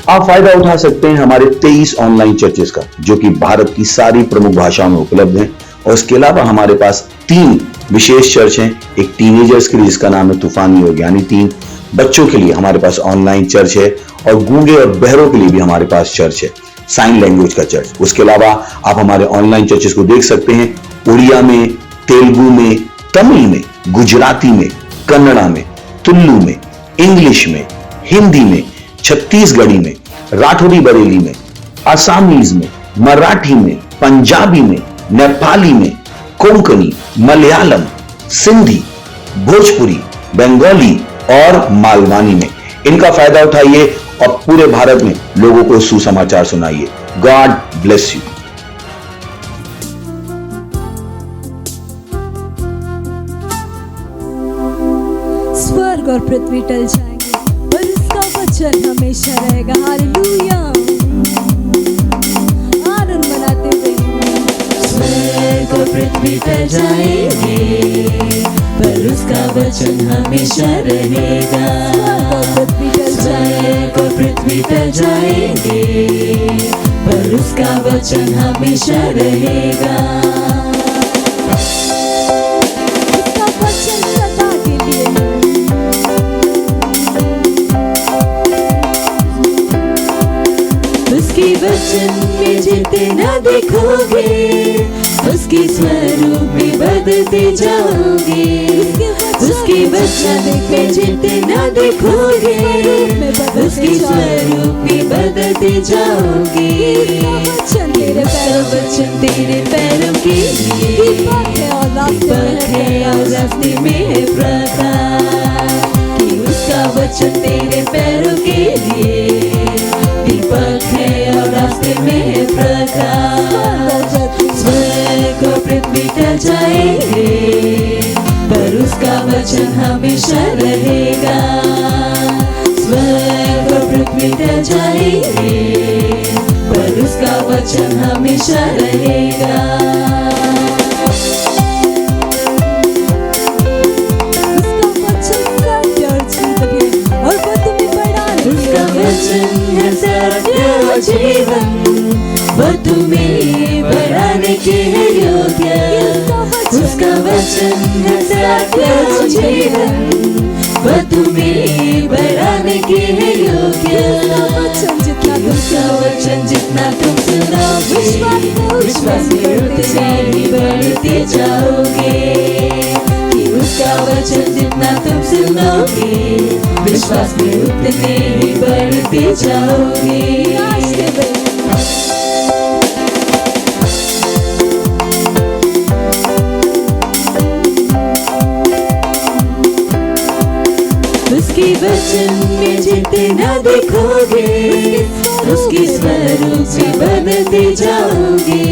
आप फायदा उठा सकते हैं हमारे 23 ऑनलाइन चर्चेस का, जो कि भारत की सारी प्रमुख भाषाओं में उपलब्ध हैं। और इसके अलावा हमारे पास 3 विशेष चर्च हैं। एक टीनेजर्स के लिए जिसका नाम है तूफानी और ज्ञानी 3, बच्चों के लिए हमारे पास ऑनलाइन चर्च है, और गूंगे और बहरों के लिए भी हमारे पास चर्च है, साइन लैंग्वेज का चर्च। उसके अलावा आप हमारे ऑनलाइन चर्चेस को देख सकते हैं उड़िया में, तेलुगु में, तमिल में, गुजराती में, कन्नड़ा में, तुलु में, इंग्लिश में, हिंदी में, छत्तीसगढ़ी में, राठौरी बरेली में, आसामीज में, मराठी में, पंजाबी में, नेपाली में, कोंकणी, मलयालम, सिंधी, भोजपुरी, बंगाली और मालवानी में। इनका फायदा उठाइए और पूरे भारत में लोगों को सुसमाचार सुनाइए। God bless you. स्वर्ग और पृथ्वी टल जाएंगे पर इसका वचन हमेशा रहेगा। हालेलुया, आनंद मनाते हुए। स्वर्ग और पृथ्वी टल जाएंगे पर उसका वचन हमेशा रहेगा। स्वर्ग और पृथ्वी टल जाएंगे पर उसका वचन हमेशा रहेगा। उसका वचन सदा के लिए उसके वचन में जितना देखोगे उसकी स्वरूप में बदलते जाओगे। उसके वचन में जितना देखोगे उसकी स्वरूप में बदलते जाओगे। उसका वचन तेरे पैरों के लिए दीपक है और रास्ते में है प्रकाश। कि उसका वचन तेरे पैरों के लिए दीपक है और रास्ते में है प्रकाश। स्वर्ग और पृथ्वी टल जाएंगे पर उसका वचन हमेशा रहेगा। स्वर्ग और पृथ्वी टल जाएंगे पर उसका वचन हमेशा रहेगा। उसका वचन सत्य और जीवन, वो तुम्हें बढ़ाने के है योग्य। उसका वचन है सत्य और जीवन, वो तुम्हें बढ़ाने के है योग्य। उसका वचन जितना तुम सुनोगे विश्वास में उतने ही बढ़ते जाओगे। कि उसका वचन जितना तुम सुनोगे विश्वास में उतने ही बढ़ते जाओगे। उसके वचन में जितना देखोगे उसकी स्वरूप से बदलते जाओगे।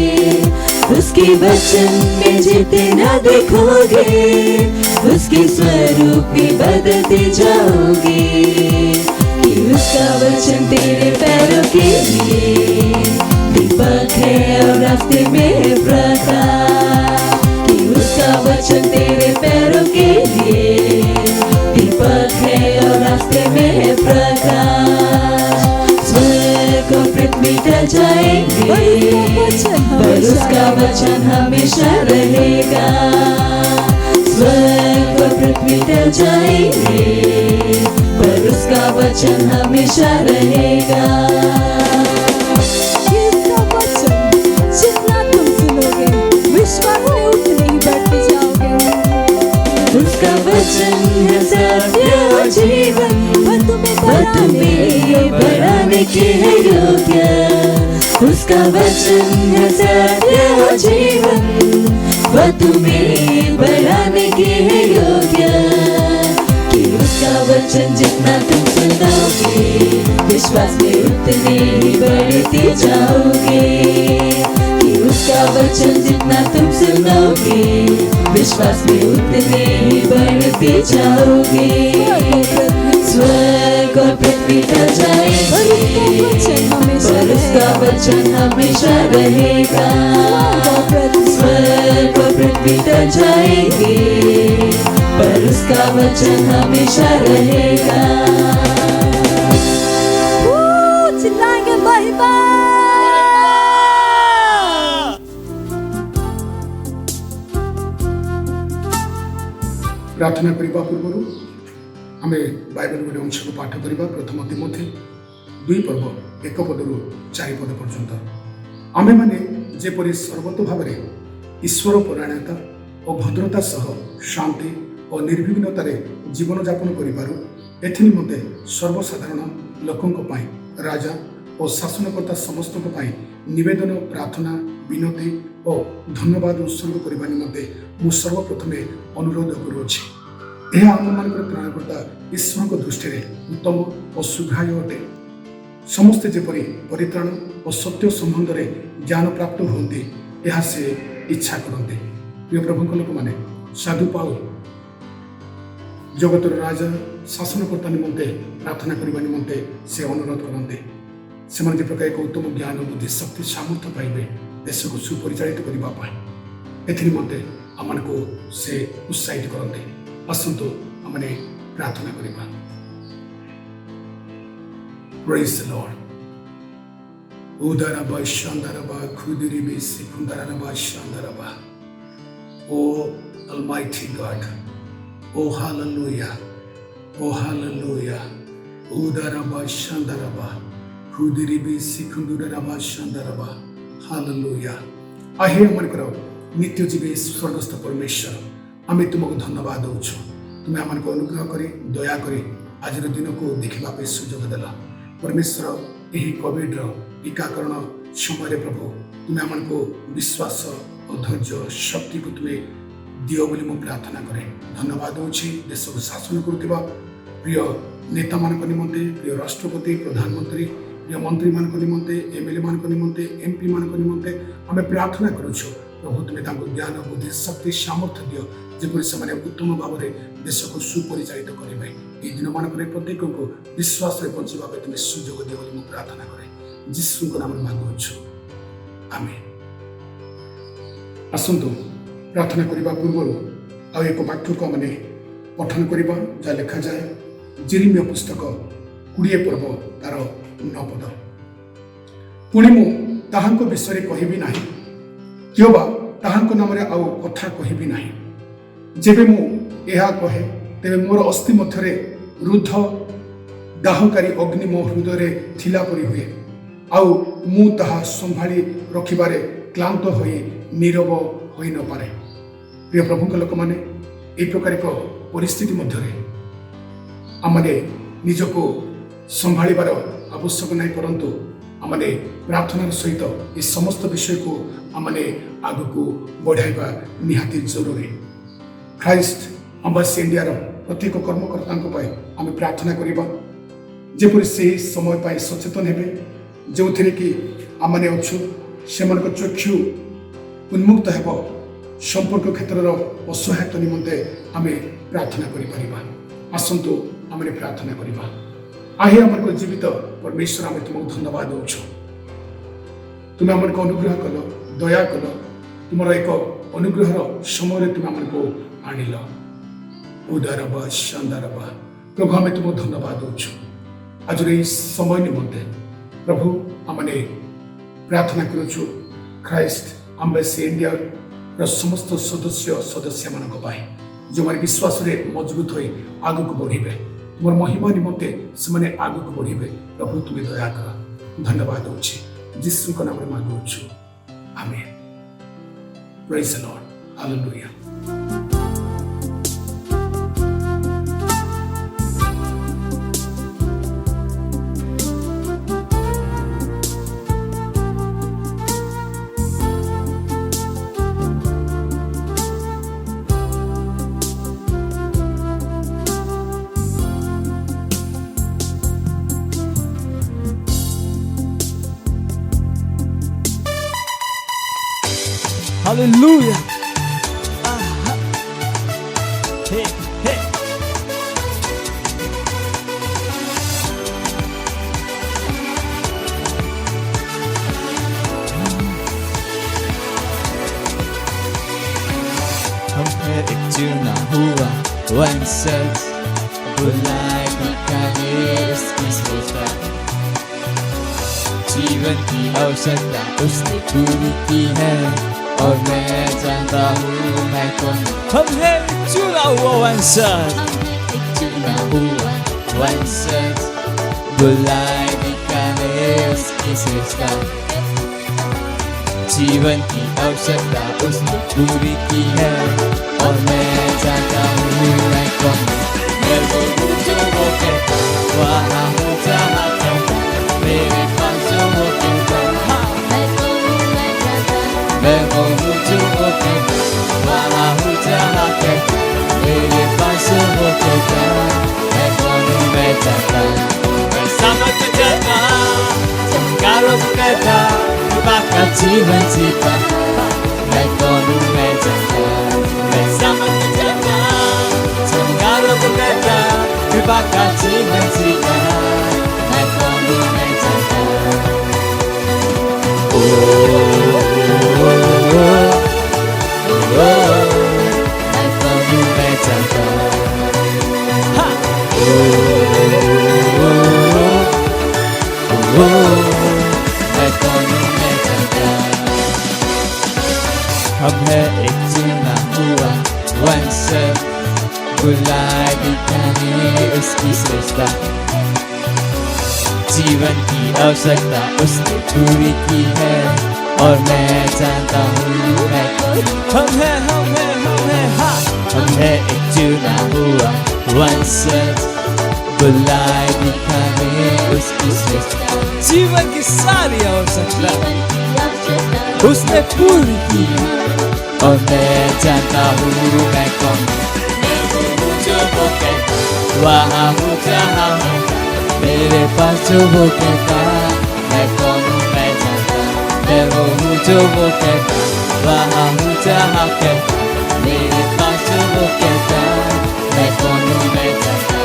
उसके वचन में जितना देखोगे उसके स्वरूप में बदलते जाओगे। कि उसका वचन तेरे पैरों के लिए दीपक है और रास्ते में है प्रकाश। कि उसका वचन तेरे पैरों के लिए दीपक है और रास्ते में है प्रकाश। स्वर्ग और पृथ्वी टल जाएंगे पर उसका वचन हमेशा रहेगा। स्वर्ग और पृथ्वी टल जाएंगे पर उसका वचन हमेशा रहेगा। उसका वचन जितना तुम सुनोगे विश्वास में उतने ही बढ़ते जाओगे। उसका वचन है सत्य और जीवन, वो तुम्हें बढ़ाने के है योग्य। उसका वचन है सत्य और जीवन, वो तुम्हें बढ़ाने के है योग्य। कि उसका वचन जितना तुम सुनोगे विश्वास में उतने ही बढ़ते जाओगे। कि उसका वचन जितना तुम सुनोगे विश्वास में उतने ही बढ़ते जाओगे। स्वर्ग और पृथ्वी टल जाएंगे पर उसका वचन हमेशा रहेगा। स्वर्ग और पृथ्वी टल जाएंगे पर उसका वचन हमेशा रहेगा। प्रार्थना करने पूर्व आम बाइबल गोटे अंश को पाठ करवा प्रथम तिमोथी 2 पर्व 1 पदरू 4 पद पर्यंत आमे माने जेपरि सर्वतो भाव ईश्वर परायणता और भद्रता सह शांति और निर्विघ्नतार जीवन यापन करिपारु एथि निमंते सर्वसाधारण लोकंक पई राजा और शासनकर्ता समस्त निवेदन प्रार्थना विनती और धन्यवाद उत्सर्ग करने निमंते मु सर्वप्रथम अनुरोध करुछि। यह आम मान त्राणकर्ता ईश्वर दृष्टि उत्तम और सुग्राह्य अटे। समस्ते जेपरि परित्राण और सत्य संबंध में ज्ञान प्राप्त होती यह से इच्छा करते। प्रिय प्रभु लोक मैंने साधु पाउल जगतर राजा शासनकर्ता निमंते प्रार्थना करने निमंते से अनुरोध करते से प्रकार एक उत्तम ज्ञान बुद्धि शक्ति सामर्थ्य पाइबे देश को सुपरिचालित करने एमते आम को से उत्साहित करते। आसतु आम प्रार्थना करवा। Praise the Lord. Udaraba Shandaraba Kudiribi Sikundaraba Shandaraba. Oh Almighty God. Oh hallelujah. Oh hallelujah. Udaraba Shandaraba Kudiribi Sikundaraba Shandaraba. Hallelujah. आहे मन करो नित्य जीवे स्वर्गस्थ परमेश्वर आमे तुमको धन्यवाद दउछु। तुमे आमन को अनुग्रह करी दया करी आज दिन को देखा सुजोग देला। परमेश्वर यही कोविड टीकाकरण समय प्रभु तुम्हें आम को विश्वास और धैर्य शक्ति को तुम्हें दियो बोली मु प्रार्थना करे। धन्यवाद दूची देश को शासन करुवा प्रिय नेता मान निमंते प्रिय राष्ट्रपति प्रधानमंत्री प्रिय मंत्री मान निमंते एमएलए मान निमंते एमपी मान निमंते आम प्रार्थना करुछु। प्रभु तुम्हें ज्ञान बुद्धि शक्ति सामर्थ्य दियो जेपरि से उत्तम भाव में देश को सुपरिचालित करेंगे। ये दिन मान प्रत्येक को विश्वास बंचा तुम्हें सुजोग दियो बोली मु प्रार्थना करे। जीसु को नाम मांगुछु आमेन। आसतु प्रार्थना करने पूर्व आ एक वाक्य को मैंने पठन करवा जहाँ लिखा जाए जेरेमिया पुस्तक 20 पर्व तार 9 पद। पुणी मु ताहांको विषय कहबी नाही क्यों ताहांको नाम आउ कथा कहबी नाही। जेबे मु एहा कहे तेबे मोर अस्थि मध्यरे रुद्ध दाहकारी अग्नि मो हृदय थिला परी हुए आउ मु ताहा संभाली रखिबारे क्लांत होई नीरव होई न पारे। प्रिय प्रभु लोक माने ए प्रकार एक परिस्थिति मध्यरे आमने निजको संभाळिबार आवश्यक नहीं परंतु आमने प्रार्थनार सहित ये समस्त विषय को आमने आगको बढ़ाइबा निहाती जरूरी। ख्राइस्ट एम्बासी इंडिया प्रत्येक कर्मकर्ता आम प्रार्थना करवा जेपरि से समय पाई सचेतन हेबे जो थे कि आमने अच्छु से चक्षु उन्मुक्त हेब संपर्क क्षेत्र असहायता निमंते आम प्रार्थना करिपरिबा। आसंतु आम प्रार्थना करवा। आहे आमको जीवित परमेश्वर आम तुमको धन्यवाद दउछु। तुम्हें आमको अनुग्रह कल दया कल तुम एक अनुग्रहर समय तुम आमको आनिल। उदारबा शानदारबा प्रभु आम तुमको धन्यवाद दउछु आज समय निमंते प्रभु आमने प्रार्थना करुछु ख्राइस्ट एम्बासी इंडिया समस्त सदस्य मान जो मैंने विश्वास मजबूत हो आगक बढ़े तुम महिमा निमंते से आगक बढ़े प्रभु तुम्हें दया कर। धन्यवाद दूची जीसु का नाम मांगुछु आमेन। Praise the lord hallelujah. Hallelujah. Hey, hey. Hampir itu nahuwa oneself Bulai mekanis kisah जीवन की औसत उसने पूरी की है और मैं जानता हूँ मैं कौन हम है चुना हुआ वंशज वंशज बुलाए दिखाने उसकी श्रेष्ठता जीवन की आवश्यकता उसने पूरी की है और मैं जानता हूँ मैं कौन मेरे को जो वो कहता वहाँ हूँ जहाँ कहता मेरे पास जो वो कहता मैं को जो वो कहता वहाँ हूँ जहाँ कहता मेरे पास जो वो कहता मैं कौन हूँ मैं जानता मैं समझ में जाता चमकारों को कहता बाका जीवन जीता मैं कौन हूँ मैं जानता मैं समझ में जाता चमकारों को कहता बाका जीवन जीता मैं कौन हूँ मैं जानता मैं कौन हूँ मैं जानता मैं कौन हूँ मैं जानता हम है एक चुना हुआ वंशज बुलाए दिखाने उसकी श्रेष्ठता जीवन की आवश्यकता उसने पूरी की है और मैं जानता हूँ मैं हम है एक चुना हुआ वंशज बुलाए दिखाने उसकी श्रेष्ठता जीवन की सारी आवश्यकता उसने पूरी की और मैं जानता हूँ मैं कौन जो वो कहता वहाँ हूँ जहाँ हूँ मेरे पास जो वो कहता मैं कौन हूँ मैं जानता मैं वो हूँ जो वो कहता वहाँ हूँ जहाँ कहता मेरे पास जो वो कहता मैं कौन हूँ मैं जानता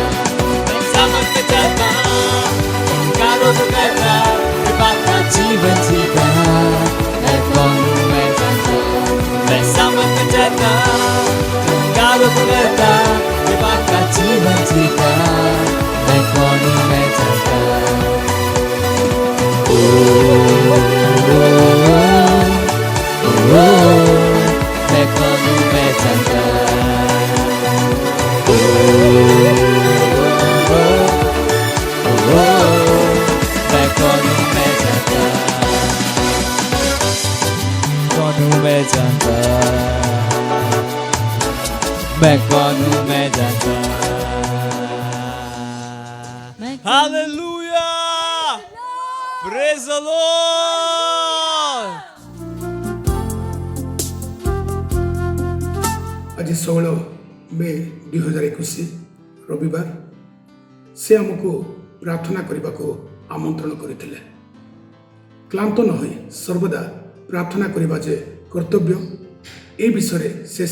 मैं समझ में जाता कारों को कहता बाका जीवन जीता मैं कौन हूँ मैं जानता मैं समझ में जाता कारों को कहता बाका जीवन जीता मैं कौन हूँ मैं जानता मैं कौन हूँ मैं जानता मैं कौन हूँ मैं जानता कौन हूँ मैं जानता मैं कौन हूँ मैं जानता Hallelujah! Praise the Lord! आज 16 मे 2021 रविवार से हमको प्रार्थना करने को आमंत्रण करते क्लांत न होई सर्वदा प्रार्थना करने जे कर्तव्य ए विषय से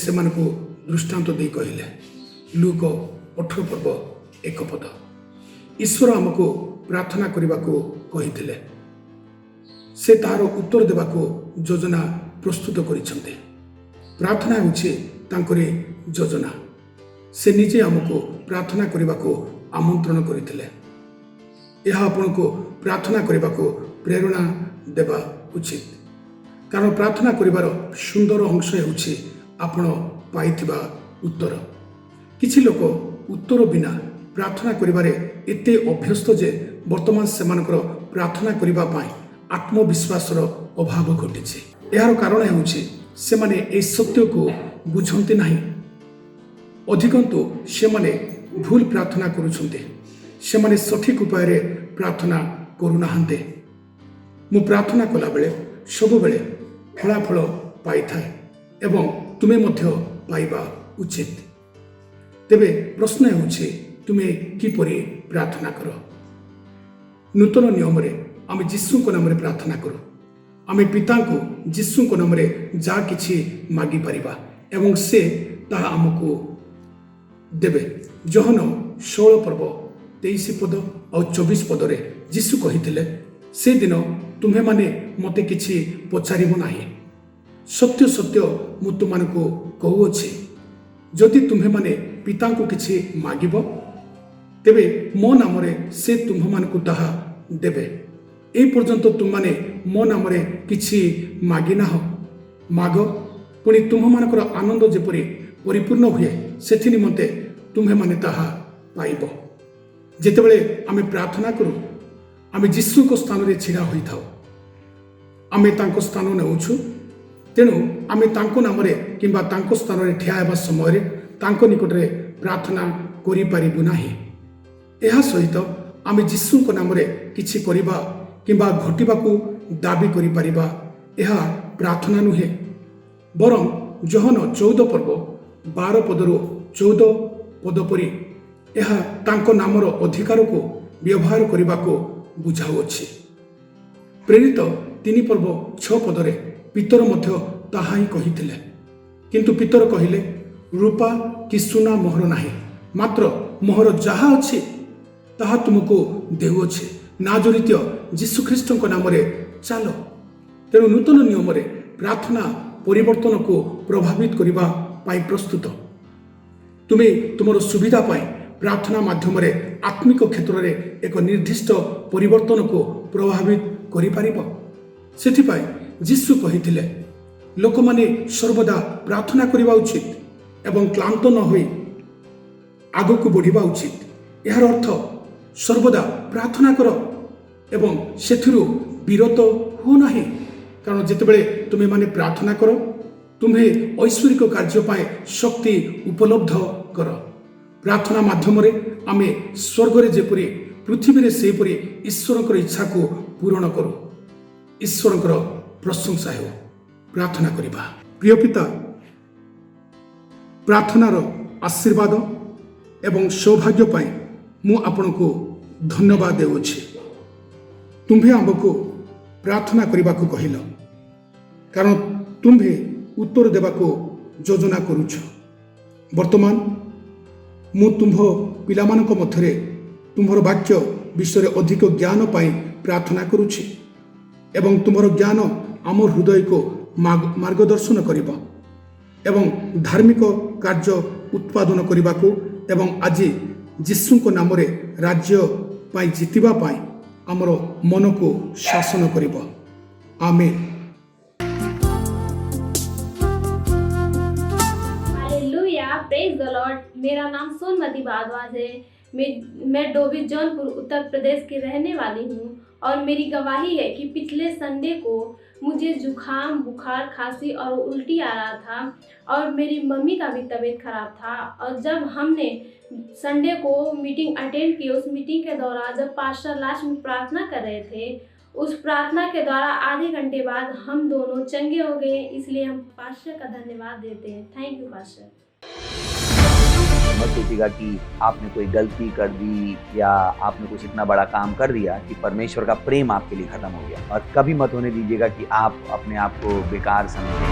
दृष्टांत दे कहले लूक 18 पर्व 1 पद ईश्वर हमको प्रार्थना करने को कही से तार उत्तर देवा योजना प्रस्तुत करिसेंते प्रार्थना होछि तांकरे योजना से निजे हमको प्रार्थना करने को आमंत्रण करथिले यह आपण को प्रार्थना करने को प्रेरणा देवा उचित कारण प्रार्थना करिवार सुंदर अंश होछि आपण पाइथिबा उत्तर किछि लोक उत्तर बिना प्रार्थना करिवारे एते अभ्यस्त जे वर्तमान सेमानकर प्रार्थना करिबा पाई आत्मविश्वासर अभाव घटिछि यार कारण होछि सेमाने ए सत्य को बुझंते नाही अधिकंतु सेमाने भूल प्रार्थना करुछन्ते सेमाने सठिक उपाय रे प्रार्थना करुनाहांते मु प्रार्थना कला बेले सब बेले फलाफल पाई थाए एवं तुमे मध्य पाइबा उचित तेबे प्रश्न होछि तुमे किपरि प्रार्थना कर नूतन नियम रे आमे यीशु को नाम रे प्रार्थना करू आमे पिता को यीशु को नाम रे जा किछि मागी परिबा एवं से ताहा हमको देबे जोहन 16 पर्व 23 पद और 24 पद रे यीशु कहिथिले से दिन तुम्हे माने मते किछि पचारिबो नाही सत्य सत्य मु तुमको कहूछि जदि तुम्हे माने पिता को किछि मागिबो तेबे मो नाम रे से तुम्ह मानकु ताहा देबे ए पर्यंत तुम माने मो नाम रे किछि मागिना हो माग पुणी तुम्भमानकर आनंद जेपरि परिपूर्ण हुए सेथि निमंते तुम्हे माने ताहा पाइब। जेतेबेले आमे प्रार्थना करू आमे जीशु को स्थान रे छिड़ा होई थाउ, आमे तांको स्थान नेउछु, तेणु आमे तांको नामरे किंबा तांको स्थान रे ठिया हेबा समय रे तांको निकटरे प्रार्थना करि पारिबु नाही। एहा सहित आमे जीशु को नामरे किछि करिबा किंबा घटिबाकू दाबी करि पारिबा एहा प्रार्थना नुहे, बरं जोहन 14 पर्व 12 पदरु 14 पद परि एहा तांको नामर अधिकार को व्यवहार करने बुझाऊँच। प्रेरित 3 पर्व 6 पदरे पितर मध्य ताहा ही कहिथिले, किंतु पितर कहिले रूपा कि सुना मोहर नाही, मात्र मोहर जहा अछि ताहा तुमको देउछि, नाजरित यीशुख्रीष्ट नाम रे चलो। तेणु नूतन नियम रे प्रार्थना परिवर्तन को प्रभावित करबा पाई प्रस्तुत। तुमे तुमर सुविधा पाई प्रार्थना माध्यम रे आत्मिक क्षेत्र रे एक निर्दिष्ट परिवर्तन को प्रभावित करि पारिबो। सेथिपाई यीशु कहिथिले लोक माने सर्वदा प्रार्थना करिबा उचित एवं क्लांत न होई आगो को बढ़िबा उचित। यार अर्थ सर्वदा प्रार्थना कर एवं सेथिरु विरत हो नाही, कारण जेतेबेले तुमे माने प्रार्थना कर तुम्हे ऐश्वरिक कार्य पाए शक्ति उपलब्ध कर। प्रार्थना माध्यम रे आमे स्वर्ग रे जेपरि पृथ्वी रे सेपरि ईश्वरकर इच्छा को पूर्ण करू। ईश्वरकर प्रशंसा हो। प्रार्थना करिबा। प्रिय पिता, प्रार्थनार आशीर्वाद एवं सौभाग्य पाई मु आपण को धन्यवाद देउछि। तुम्हे आमको प्रार्थना करिबा को कहिल, कारण तुम्हे उत्तर देबा को योजना करूछ। वर्तमान मु तुम्भ पिलामानक मध्यरे तुम्हर वाक्य विषय अधिक ज्ञान पाई प्रार्थना करूछि एवं तुम्हर ज्ञान आम हृदय को मार्गदर्शन करिबा एवं धार्मिक कार्य उत्पादन करिबा को एवं आज यीशु को नाम रे राज्य पाई जितिबा पाई आमर मन को शासन करिबा। आमेन। Praise the lord. मेरा नाम सोनमती भारद्वाज है। मैं डोभी जौनपुर उत्तर प्रदेश की रहने वाली हूँ और मेरी गवाही है कि पिछले संडे को मुझे जुखाम, बुखार, खांसी और उल्टी आ रहा था और मेरी मम्मी का भी तबीयत खराब था। और जब हमने संडे को मीटिंग अटेंड की, उस मीटिंग के दौरान जब पास्टर लास्ट में प्रार्थना कर रहे थे, उस प्रार्थना के द्वारा आधे घंटे बाद हम दोनों चंगे हो गए। इसलिए हम पास्टर का धन्यवाद देते हैं। Thank you pastor. मत सोचिएगा कि आपने कोई गलती कर दी या आपने कुछ इतना बड़ा काम कर दिया कि परमेश्वर का प्रेम आपके लिए खत्म हो गया, और कभी मत होने दीजिएगा कि आप अपने आप को बेकार समझें।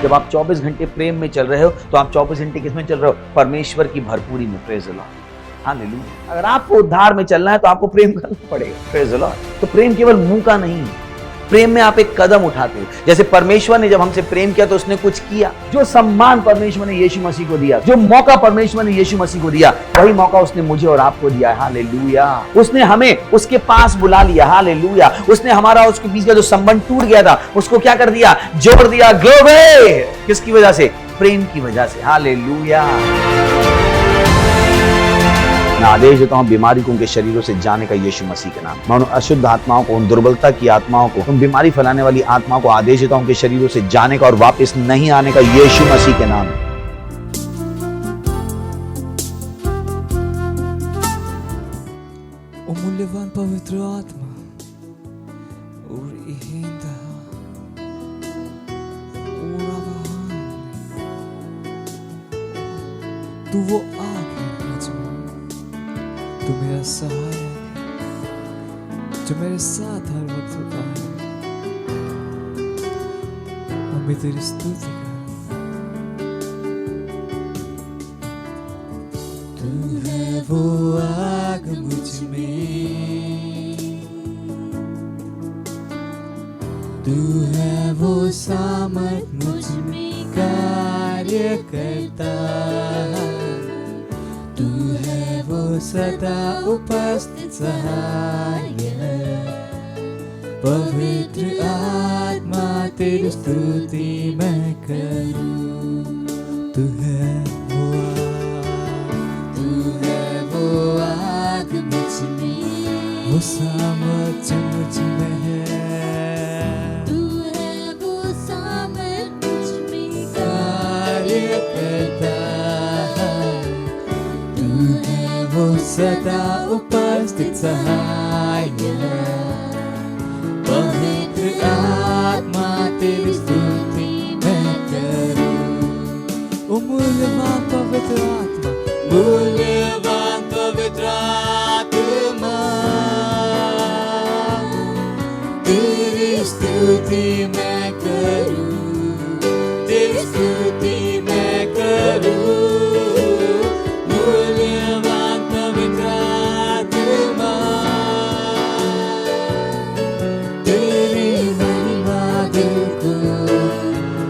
जब आप 24 घंटे प्रेम में चल रहे हो तो आप 24 घंटे किसमें चल रहे हो? परमेश्वर की भरपूरी में। Praise the lord. हालेलुया। अगर आपको उद्धार में चलना है तो आपको प्रेम करना पड़ेगा। Praise the Lord. तो प्रेम केवल मुंह का नहीं है, प्रेम में आप एक कदम उठाते हो। जैसे परमेश्वर ने जब हमसे प्रेम किया तो उसने कुछ किया। जो सम्मान परमेश्वर ने यीशु मसीह को दिया, जो मौका परमेश्वर ने यीशु मसीह को दिया, वही मौका उसने मुझे और आपको दिया है। हालेलुया। उसने हमें उसके पास बुला लिया। हालेलुया। उसने हमारा उसके बीच का जो संबंध टूट गया था उसको क्या कर दिया? जोड़ दिया। ग्लोरी। किसकी वजह से? प्रेम की वजह से। हालेलुया। मैं आदेश देता हूं बीमारी को उनके शरीरों से जाने का यीशु मसीह के नाम। मैं उन अशुद्ध आत्माओं को, उन दुर्बलता की आत्माओं को, उन बीमारी फैलाने वाली आत्माओं को आदेश देता हूं उनके शरीरों से जाने का और वापस नहीं आने का यीशु मसीह के नाम। O मूल्यवान पवित्र आत्मा और इहिंदा तू वो आग है तू मेरा सहायक है, जो मेरे साथ हर वक्त होता है। और मैं तेरी स्तुति करूं। तू है वो आग मुझ में, तू है वो सामर्थ मुझ में कार्य करता है। तू है वो सदा उपस्थित सहाय, पवित्र आत्मा तेरी स्तुति मैं करूं। तू है वो आग मुझ में, वो सामर्थ्य मुझ में है। तू है वो सामर्थ मुझ में कार्य करता है। तू है वो सदा उपस्थित सहाय। पवित्र आत्मा तेरी स्तुति मैं करूं। ओ मूल्यवान पवित्र आत्मा, मूल्यवान पवित्र आत्मा, तेरी स्तुति मैं करूं, तेरी स्तुति मैं करूं। मूल्यवान पवित्र आत्मा, तेरी महिमा दिल को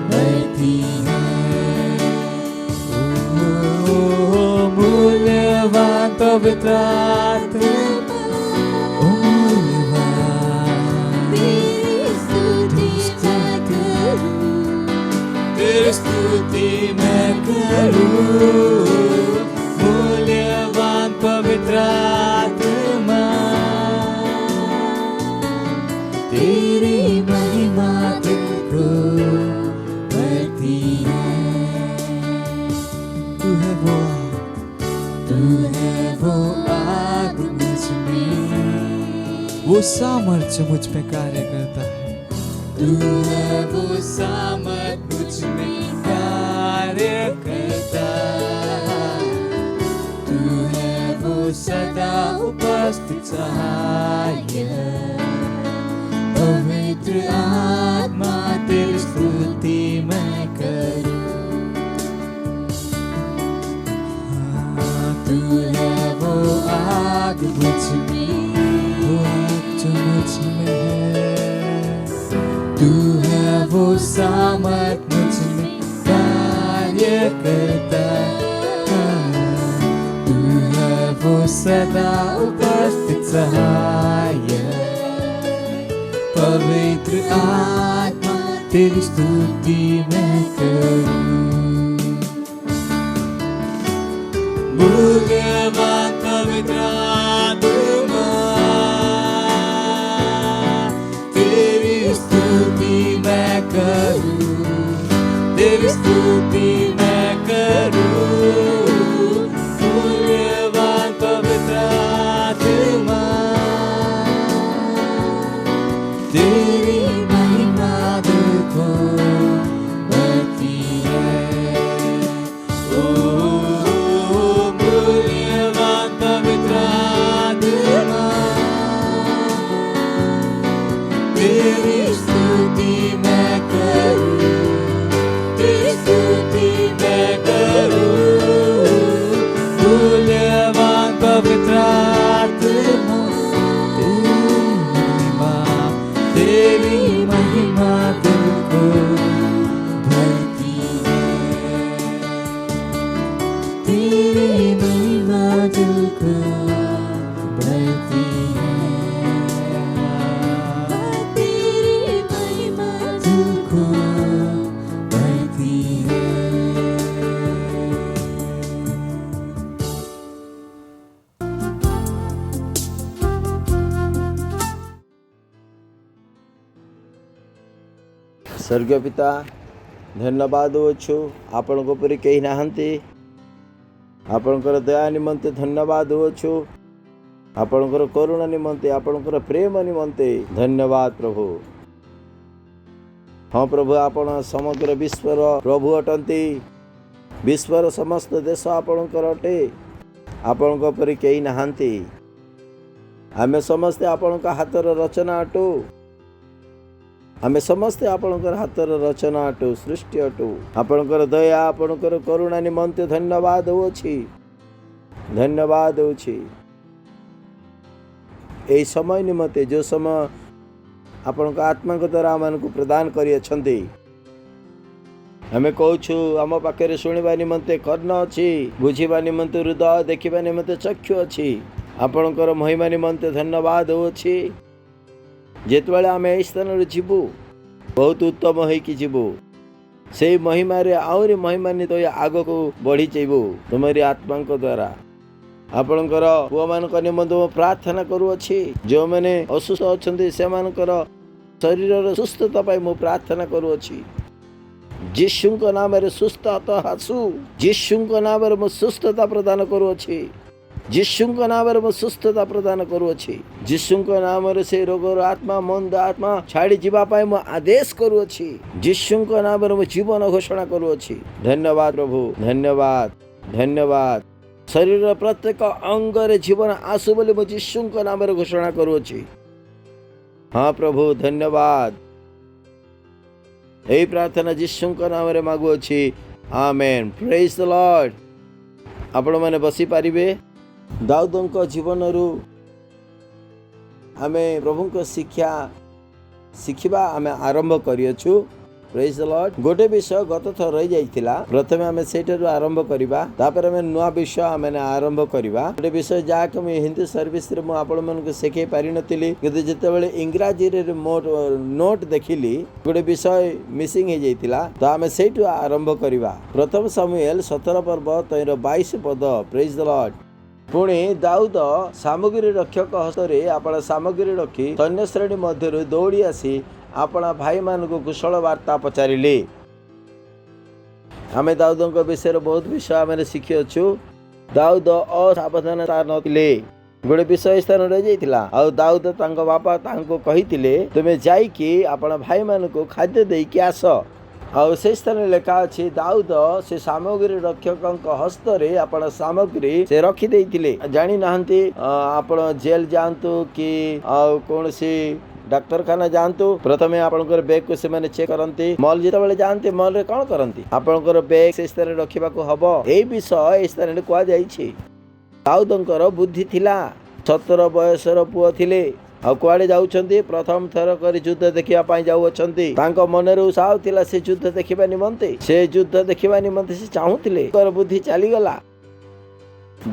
भरती है। ओ मूल्यवान पवित्र आत्मा, ओ मूल्यवान, तेरी स्तुति मैं करूं। तेरी स्तुति मैं करूं। मूल्यवान पवित्र आत्मा, तेरी महिमा दिल को भरती है। तू है वो आग मुझ में, वो सामर्थ्य मुझ पे कार्य करता है। तू है वो सामर्थ्य मुझ में कार्य करता है। तू है वो सदा उपस्थित सहाय। पवित्र आत्मा तेरी स्तुति मैं करूं। तू है वो आग मुझ में, वो आग जो मुझ में है। तू है वो सामर्थ मुझ में कार्य करता है। तू है वो सदा उपस्थित सहाय। पवित्र आत्मा तेरी स्तुति मैं करूं। मूल्यवान पवित्र आत्मा, तेरी स्तुति मैं करूं, तेरी स्तुति मैं करूं। मूल्यवान पवित्र आत्मा, तेरी महिमा दिल को भरती है। ओ मूल्यवान पवित्र आत्मा, तेरी स्तुति मैं करूं, तेरी स्तुति मैं करूं। मूल्यवान पवित्र आत्मा, तेरी महिमा दिल को भरती है। तेरी महिमा दिल को भरती है। तेरी महिमा दिल को भरती है। स्वर्गीय पिता धन्यवाद देउछु आपनको परि केही नाहन्ति आपणकर दया निमन्ते धन्यवाद देउछु आपणकर करुणा निमन्ते आपणकर प्रेम निमन्ते धन्यवाद प्रभु। हाँ प्रभु आपण समग्र विश्वर प्रभु अटंती विश्वर समस्त देश आपणकर अटे आपणको परि केही नाहन्ति आमे समस्ते आपणका हातर रचना अटु आमे समस्ते आपणकर हातर रचना अटु सृष्टि अटु आपणकर दया आपणकर करुणा निमन्ते धन्यवाद होछि धन्यवाद होछि। ए समय निमन्ते जो समय आपणक आत्मा को द्वारा आमको प्रदान करियछन्ति आमे कहूछु आम पाखे शुणिबा निमन्ते कर्ण अछि बुझिबा निमन्ते हृदय देखिबा निमन्ते चक्षु अछि आपणकर महिमा निमन्ते धन्यवाद होछि ଯେତେବେଳେ ଆମେ ଏହି ସ୍ଥାନରେ ଯିବୁ ବହୁତ ଉତ୍ତମ ହେଇକି ଯିବୁ। ସେଇ ମହିମାରେ ଆହୁରି ମହିମାନ୍ୱିତ ହୋଇ ଆଗକୁ ବଢ଼ି ଚାଲିବୁ ତୁମରି ଆତ୍ମାଙ୍କ ଦ୍ୱାରା। ଆପଣଙ୍କର ପୁଅମାନଙ୍କ ନିମନ୍ତେ ମୁଁ ପ୍ରାର୍ଥନା କରୁଅଛି। ଯେଉଁମାନେ ଅସୁସ୍ଥ ଅଛନ୍ତି ସେମାନଙ୍କର ଶରୀରର ସୁସ୍ଥତା ପାଇଁ ମୁଁ ପ୍ରାର୍ଥନା କରୁଅଛି। ଯୀଶୁଙ୍କ ନାମରେ ସୁସ୍ଥତା ଆସୁ। ଯୀଶୁଙ୍କ ନାମରେ ମୁଁ ସୁସ୍ଥତା ପ୍ରଦାନ କରୁଅଛି। ଯୀଶୁଙ୍କ ନାମରେ ମୁଁ ସୁସ୍ଥତା ପ୍ରଦାନ କରୁଅଛି। ଯୀଶୁଙ୍କ ନାମରେ ସେ ରୋଗର ଆତ୍ମା ମନ୍ଦ ଆତ୍ମା ଛାଡ଼ି ଯିବା ପାଇଁ ମୁଁ ଆଦେଶ କରୁଅଛି। ଯୀଶୁଙ୍କ ନାମରେ ମୁଁ ଜୀବନ ଘୋଷଣା କରୁଅଛି। ଧନ୍ୟବାଦ ପ୍ରଭୁ, ଧନ୍ୟବାଦ, ଧନ୍ୟବାଦ। ଶରୀରର ପ୍ରତ୍ୟେକ ଅଙ୍ଗରେ ଜୀବନ ଆସୁ ବୋଲି ମୁଁ ଯୀଶୁଙ୍କ ନାମରେ ଘୋଷଣା କରୁଅଛି। ହଁ ପ୍ରଭୁ, ଧନ୍ୟବାଦ। ଏହି ପ୍ରାର୍ଥନା ଯୀଶୁଙ୍କ ନାମରେ ମାଗୁଅଛି। ଆମେନ୍। ପ୍ରେଜ୍ ଦ ଲର୍ଡ। ଆପଣମାନେ ବସିପାରିବେ। ଦାଉଦଙ୍କ ଜୀବନରୁ ଆମେ ପ୍ରଭୁଙ୍କ ଶିଖିବା ଆମେ ଆରମ୍ଭ କରିଅଛୁ। ପ୍ରେଜ୍ ଦ ଲର୍ଡ। ଗୋଟେ ବିଷୟ ଗତ ଥର ରହିଯାଇଥିଲା, ପ୍ରଥମେ ଆମେ ସେଇଠାରୁ ଆରମ୍ଭ କରିବା, ତାପରେ ଆମେ ନୂଆ ବିଷୟ ଆମେ ଆରମ୍ଭ କରିବା। ଗୋଟେ ବିଷୟ ଯାହାକୁ ମୁଁ ହିନ୍ଦୀ ସର୍ଭିସରେ ମୁଁ ଆପଣମାନଙ୍କୁ ଶିଖେଇ ପାରିନଥିଲି, କିନ୍ତୁ ଯେତେବେଳେ ଇଂରାଜୀରେ ନୋଟ୍ ଦେଖିଲି ଗୋଟେ ବିଷୟ ମିସିଂ ହେଇଯାଇଥିଲା, ତ ଆମେ ସେଇଠୁ ଆରମ୍ଭ କରିବା। ପ୍ରଥମ ସାମୁଏଲ 17 ପର୍ବ 22 ପଦ। ପ୍ରେଜ୍ ଦ ଲର୍ଡ। ପୁଣି ଦାଉଦ ସାମଗ୍ରୀ ରକ୍ଷକ ହସ୍ତରେ ଆପଣା ସାମଗ୍ରୀ ରଖି ସୈନ୍ୟ ଶ୍ରେଣୀ ମଧ୍ୟରୁ ଦୌଡ଼ି ଆସି ଆପଣା ଭାଇମାନଙ୍କୁ କୁଶଳ ବାର୍ତ୍ତା ପଚାରିଲେ। ଆମେ ଦାଉଦଙ୍କ ବିଷୟରେ ବହୁତ ବିଷୟ ଆମେ ଶିଖିଅଛୁ। ଦାଉଦ ଅସାବଧାନତା ନଥିଲେ। ଗୋଟେ ବିଷୟ ସ୍ଥାନ ରହିଯାଇଥିଲା, ଆଉ ଦାଉଦ ତାଙ୍କ ବାପା ତାଙ୍କୁ କହିଥିଲେ ତୁମେ ଯାଇକି ଆପଣା ଭାଇମାନଙ୍କୁ ଖାଦ୍ୟ ଦେଇକି ଆସ। ଆଉ ସେ ସ୍ଥାନରେ ଲେଖା ଅଛି ଦାଉଦ ସେ ସାମଗ୍ରୀ ରକ୍ଷକଙ୍କ ହସ୍ତରେ ଆପଣା ସାମଗ୍ରୀ ସେ ରଖିଦେଇଥିଲେ। ଜାଣିନାହାନ୍ତି ଆପଣ ଜେଲ ଯାଆନ୍ତୁ କି ଆଉ କୌଣସି ଡାକ୍ତରଖାନା ଯାଆନ୍ତୁ, ପ୍ରଥମେ ଆପଣଙ୍କର ବ୍ୟାଗକୁ ସେମାନେ ଚେକ୍ କରନ୍ତି। ମଲ୍ ଯେତେବେଳେ ଯାଆନ୍ତି, ମଲ୍ରେ କ'ଣ କରନ୍ତି? ଆପଣଙ୍କର ବ୍ୟାଗ୍ ସେ ସ୍ଥାନରେ ରଖିବାକୁ ହବ। ଏଇ ବିଷୟ ଏ ସ୍ଥାନରେ କୁହାଯାଇଛି। ଦାଉଦଙ୍କର ବୁଦ୍ଧି ଥିଲା। 17 ବୟସର ପୁଅ ଥିଲେ, ଆଉ କୁଆଡ଼େ ଯାଉଛନ୍ତି? ପ୍ରଥମ ଥର କରି ଯୁଦ୍ଧ ଦେଖିବା ପାଇଁ ଯାଉଅଛନ୍ତି। ତାଙ୍କ ମନରେ ଉତ୍ସାହ ଥିଲା ସେ ଯୁଦ୍ଧ ଦେଖିବା ନିମନ୍ତେ। ସେ ଯୁଦ୍ଧ ଦେଖିବା ନିମନ୍ତେ ସେ ଚାହୁଁଥିଲେ। ବୁଦ୍ଧି ଚାଲିଗଲା।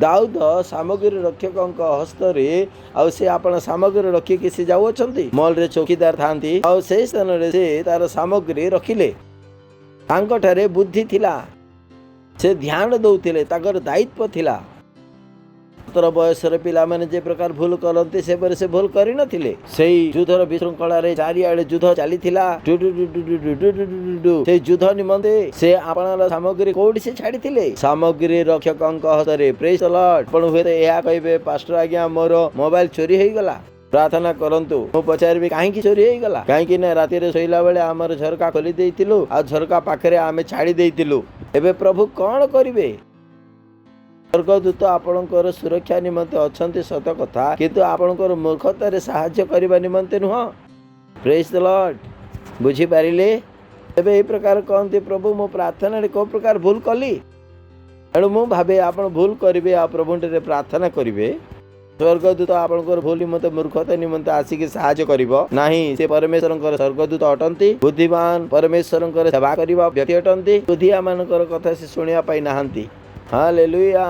ଦାଉଦ ସାମଗ୍ରୀ ରକ୍ଷକଙ୍କ ହସ୍ତରେ ଆଉ ସେ ଆପଣ ସାମଗ୍ରୀ ରଖିକି ସେ ଯାଉଅଛନ୍ତି। ମଲରେ ଚୌକିଦାର ଥାନ୍ତି, ଆଉ ସେଇ ସ୍ଥାନରେ ସେ ତାର ସାମଗ୍ରୀ ରଖିଲେ। ତାଙ୍କଠାରେ ବୁଦ୍ଧି ଥିଲା, ସେ ଧ୍ୟାନ ଦଉଥିଲେ, ତାଙ୍କର ଦାୟିତ୍ୱ ଥିଲା। 17 ବୟସର ପିଲାମାନେ ଯେ ପ୍ରକାର ଭୁଲ କରନ୍ତି ସେପରି ସେ ଭୁଲ କରିନଥିଲେ। ସେଇ ଯୁଦ୍ଧର ବିଶୃଙ୍ଖଳାରେ ଚାରିଆଡେ ଯୁଦ୍ଧ ଚାଲିଥିଲା। ସେଇ ଯୁଦ୍ଧ ନିମନ୍ତେ ସେ ଆପଣଙ୍କ ସାମଗ୍ରୀ କୋଉଠି ସେ ଛାଡିଥିଲେ? ସାମଗ୍ରୀ ରକ୍ଷକଙ୍କ ହସ୍ତରେ। ପ୍ରେଜ୍ ଦ ଲର୍ଡ। ଆପଣ ହୁଏତ ଏହା କହିବେ, ପାଷ୍ଟର ଆଜ୍ଞା ମୋର ମୋବାଇଲ ଚୋରି ହେଇଗଲା। ପ୍ରାର୍ଥନା କରନ୍ତୁ। ମୁଁ ପଚାରିବି କାହିଁକି ଚୋରି ହେଇଗଲା? କାହିଁକି ନା ରାତିରେ ଶୋଇଲା ବେଳେ ଆମର ଝରକା ଖୋଲି ଦେଇଥିଲୁ, ଆଉ ଝରକା ପାଖରେ ଆମେ ଛାଡି ଦେଇଥିଲୁ। ଏବେ ପ୍ରଭୁ କଣ କରିବେ? ସ୍ୱର୍ଗଦୂତ ଆପଣଙ୍କର ସୁରକ୍ଷା ନିମନ୍ତେ ଅଛନ୍ତି ସତ କଥା, କିନ୍ତୁ ଆପଣଙ୍କର ମୂର୍ଖତାରେ ସାହାଯ୍ୟ କରିବା ନିମନ୍ତେ ନୁହଁ। ପ୍ରେଜ୍ ଦ ଲର୍ଡ। ବୁଝିପାରିଲେ? ଏବେ ଏଇ ପ୍ରକାର କହନ୍ତି, ପ୍ରଭୁ ମୁଁ ପ୍ରାର୍ଥନାରେ କୋଉ ପ୍ରକାର ଭୁଲ କଲି? ତେଣୁ ମୁଁ ଭାବେ ଆପଣ ଭୁଲ କରିବେ ଆଉ ପ୍ରଭୁଙ୍କଠାରେ ପ୍ରାର୍ଥନା କରିବେ। ସ୍ୱର୍ଗଦୂତ ଆପଣଙ୍କର ଭୁଲ ନିମନ୍ତେ ମୂର୍ଖତା ନିମନ୍ତେ ଆସିକି ସାହାଯ୍ୟ କରିବ ନାହିଁ। ସେ ପରମେଶ୍ୱରଙ୍କର ସ୍ୱର୍ଗଦୂତ ଅଟନ୍ତି। ବୁଦ୍ଧିମାନ ପରମେଶ୍ୱରଙ୍କର ସେବା କରିବା ବ୍ୟକ୍ତି ଅଟନ୍ତି। ବୁଦ୍ଧିଆ ମାନଙ୍କର କଥା ସେ ଶୁଣିବା ପାଇଁ ନାହାନ୍ତି। ହାଲେଲୁୟା।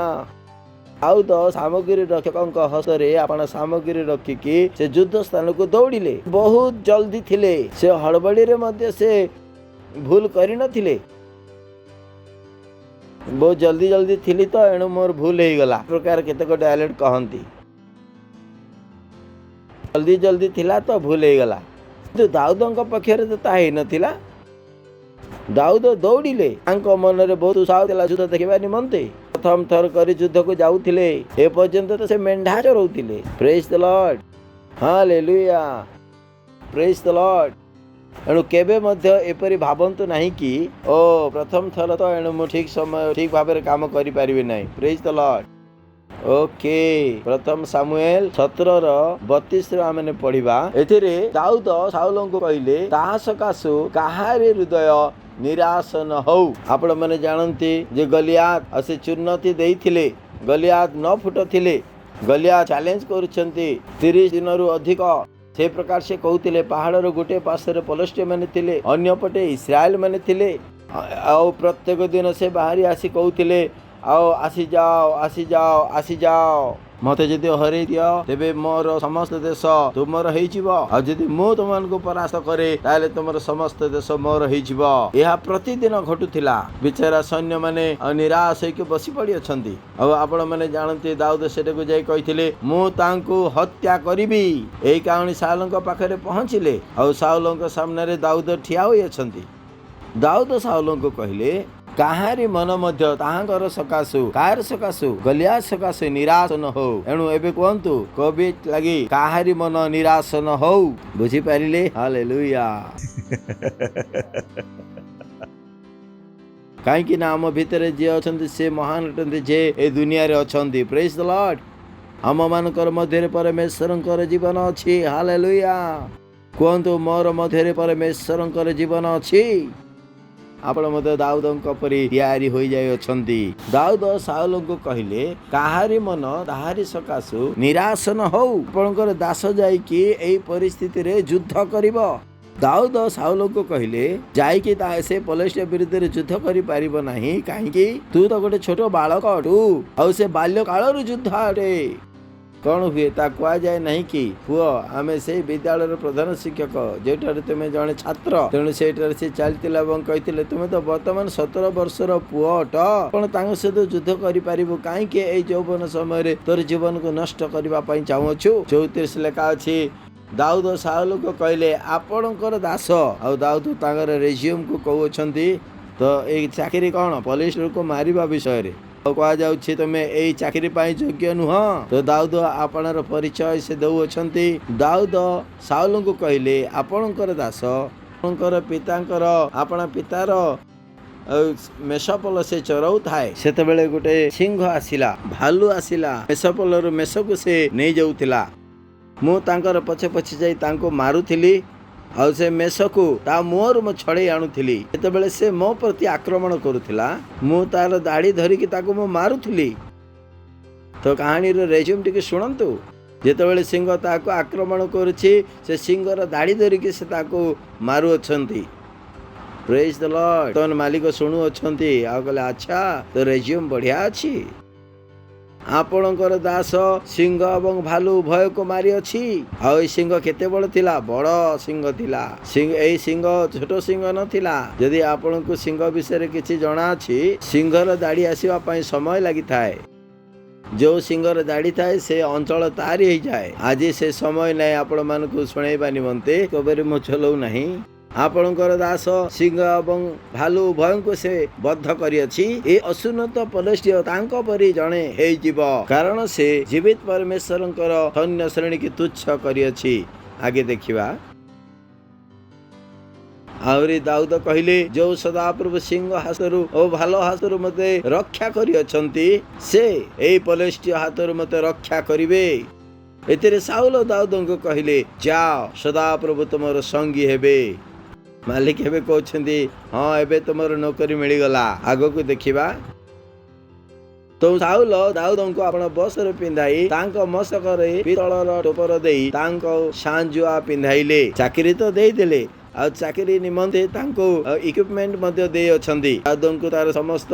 ଦାଉଦ ସାମଗ୍ରୀ ରକ୍ଷକଙ୍କ ହସ୍ତରେ ଆପଣ ସାମଗ୍ରୀ ରଖିକି ସେ ଯୁଦ୍ଧ ସ୍ଥାନକୁ ଦୌଡ଼ିଲେ। ବହୁତ ଜଲ୍ଦି ଥିଲେ, ସେ ହଡ଼ବଡ଼ିରେ ମଧ୍ୟ ସେ ଭୁଲ କରିନଥିଲେ। ବହୁତ ଜଲ୍ଦି ଥିଲି ତ, ଏଣୁ ମୋର ଭୁଲ ହେଇଗଲା ପ୍ରକାର କେତେକ ଡାଇଲେକ୍ଟ କହନ୍ତି। ଜଲ୍ଦି ଥିଲା ତ ଭୁଲ ହେଇଗଲା, କିନ୍ତୁ ଦାଉଦଙ୍କ ପକ୍ଷରେ ତ ତାହା ହେଇନଥିଲା। ଦାଉଦ ଦୌଡ଼ିଲେ। ତାଙ୍କ ମନରେ ବହୁତ ଉତ୍ସାହ ଥିଲା ଯୁଦ୍ଧ ଦେଖିବା ନିମନ୍ତେ। ପ୍ରଥମ ଥର କରି ଯୁଦ୍ଧକୁ ଯାଉଥିଲେ। ଏ ପର୍ଯ୍ୟନ୍ତ ତ ସେ ମେଣ୍ଢା ଚରଉଥିଲେ। ପ୍ରେଜ୍ ଦ ଲର୍ଡ। ହାଲେଲୁୟା। ପ୍ରେଜ୍ ଦ ଲର୍ଡ। ଏଣୁ କେବେ ମଧ୍ୟ ଏପରି ଭାବନ୍ତୁ ନାହିଁ କି ପ୍ରଥମ ଥର ତ ଏଣୁ ମୁଁ ଠିକ ଭାବରେ କାମ କରିପାରିବି ନାହିଁ। ପ୍ରେଜ୍ ଦ ଲର୍ଡ। ଓକେ, ପ୍ରଥମ ସାମୁଏଲ 17:32 ଆମେ ପଢିବା। ଏଥିରେ ଦାଉଦ ସାଉଲଙ୍କୁ କହିଲେ, ତାହା ସକାଶୁ କାହାରି ହୃଦୟ ନିରାଶ ନ ହଉ। ଆପଣ ମାନେ ଜାଣନ୍ତି ଯେ ଗଲିଆଦ ସେ ଚୁନ୍ନତି ଦେଇଥିଲେ, ଗଲିଆଦ 9 ଫୁଟ ଥିଲେ। ଗଲିଆଦ ଚ୍ୟାଲେଞ୍ଜ କରୁଛନ୍ତି 30 ଦିନରୁ ଅଧିକ। ସେ ପ୍ରକାର ସେ କହୁଥିଲେ ପାହାଡ଼ର ଗୋଟେ ପାର୍ଶ୍ୱରେ ଫିଲିଷ୍ଟିୟ ମାନେ ଥିଲେ, ଅନ୍ୟ ପଟେ ଇସ୍ରାଏଲ ମାନେ ଥିଲେ। ଆଉ ପ୍ରତ୍ୟେକ ଦିନ ସେ ବାହାରି ଆସି କହୁଥିଲେ आओ आसी जाओ आसी जाओ आसी जाओ मते जदि हरई दियो तेबे मोर समस्त देश तुमर होइजिबो आ जदि मो तुमनको परास्त करे ताले तुमर समस्त देश मोर होइजिबो। यह प्रतिदिन घटुथिला। बिचारा सैन्य माने निराश होइके बसी पड़ी अछंती। अब आपण माने जानते दाऊद सेटको जाई कहिथिले मु तांको हत्या करिबी। एई कहानी शाऊलଙ୍କ पाखरे पहुंचिले आ शाऊलଙ୍କ सामने रे दाऊद ठिया होई अछंती। दाऊद शाऊलଙ୍କୁ कहिले काहारी मन मध्य ताहांकर सकाशु कार सकाशु गलियात सकाशु निराश न हो। एणु एबे कहंतु कवि लागि काहारी मन निराश न हो। बुझी पारिले? हालेलुया। काई कि नाम भितर जे अछंती से महान अटंती जे ए दुनिया रे अछंती। Praise the Lord. हम मानकर मध्य परमेश्वरंकर जीवन अछि। हालेलुया। कहंतु मोर मध्य परमेश्वरंकर जीवन अछि। आपण मते दाऊदଙ୍କ परि तैयारी होई जाय अछंती। दाऊद शाऊलଙ୍କୁ कहिले काहारी मन ताहारी सकाशु निराश न हो। आपणकर दास जाई कि एई परिस्थिति रे युद्ध करिवो। दाऊद शाऊलଙ୍କୁ कहिले जाई कि से पलिस्टिया विरुद्ध रे युद्ध करि पारिबो नाही। काहे कि तू तो गोटे छोटो बालक अटू आ से बाल्य काल रे युद्ध आटे कौन हुए ता कुआ जाए नहीं कि पुओ आमे से विद्यालय प्रधान शिक्षक जेठार तुम जड़े छात्र तेणु से चलता और कही तुम तो बर्तमान 17 वर्षर पुओ अट पण सहित युद्ध कर कहीं यौवन समय तोर जीवन को नष्ट करने चाहूँ। 34 लेखा अच्छी दाऊद शाऊल को कहले आपणकर दास आ दाऊद तांगर रेज्यूम को कहउछंती। तो ये चाकरी कौन पुलिस को मारिबा विषय कह जाउछि तुम एई चाकरी पाई योग्य नुह। तो दाऊद आपणर परिचय से दउछंती। दाऊद शाऊल को कहले आपणकर दास आपणकर पितांकर आपण पितार मेषपल से चराउ थाए सेतबेले गोटे सिंह आसिला भालू आसिला मेषपलर मेषको से नहीं जाउथिला। मु तांकर पछे पछे जाई तांको मारुथिली आ से मेषको ता मुहर मु छड़े आणुथिली। सेतबेले से मो प्रति आक्रमण करुथिला मु तार दाढ़ी धरिकी ताको मु मारुथिली। तो कहानी रो रेज्यूम टिके सुनंतु। जेतेबेले सिंह ताको आक्रमण करुछि से सिंहर दाढ़ी धरिकी से ताको मारु अछंती। Praise the Lord. तन मालिक सुनु अछंती आ कहले अच्छा तो रेज्यूम बढ़िया अछि। आपणकर दास सिंह एवं भालू उभय को मारी अछि। आ सिंह केते बड़ थिला बड़ सिंह थिला। सिंह ए सिंह छोटो सिंह नथिला। यदि आपण को सिंह विषय किछि जणा अछि सिंहर दाढ़ी आसीबा पई समय लागि थाए। जो सिंहर दाढ़ी थाए से अंचल तारी हो जाए। आज से समय नै आपण मान को सुनाइबा निमंते कबरे मो चलौ नाही। आपणकर दास सिंह एवं भालू उभय को से बद्ध करियछि। ए असुन्नत पलिस्टिया तांको परि जणे हेइ जीव कारण से जीवित परमेश्वरंकर सैन्य श्रेणी की तुच्छ करियछि। आगे देखिबा। आवरी दाऊद कहले जो सदाप्रभु सिंह हाथरु ओ भालो हाथरु मते रक्षा करियछंती से एई पलिस्टिया हाथरु मते रक्षा करिवे। एतेरे शाऊल दाऊदंको कहले जाओ सदाप्रभु तुमर संगी हेबे। मालिक हेबे कहउछंती हां एबे तुमर नौकरी मिली गला। आगो को देखिबा। तो शाऊल दाऊदंको आपण बसरे पिंधाई तांको मस्तकरे पितळर टोपर देई तांको सांजुआ पिंधाइले। चाकरी तो देई देले आ चाकरी निमंते तांको इक्विपमेंट मध्य दे अछंती। दाऊदंको तार समस्त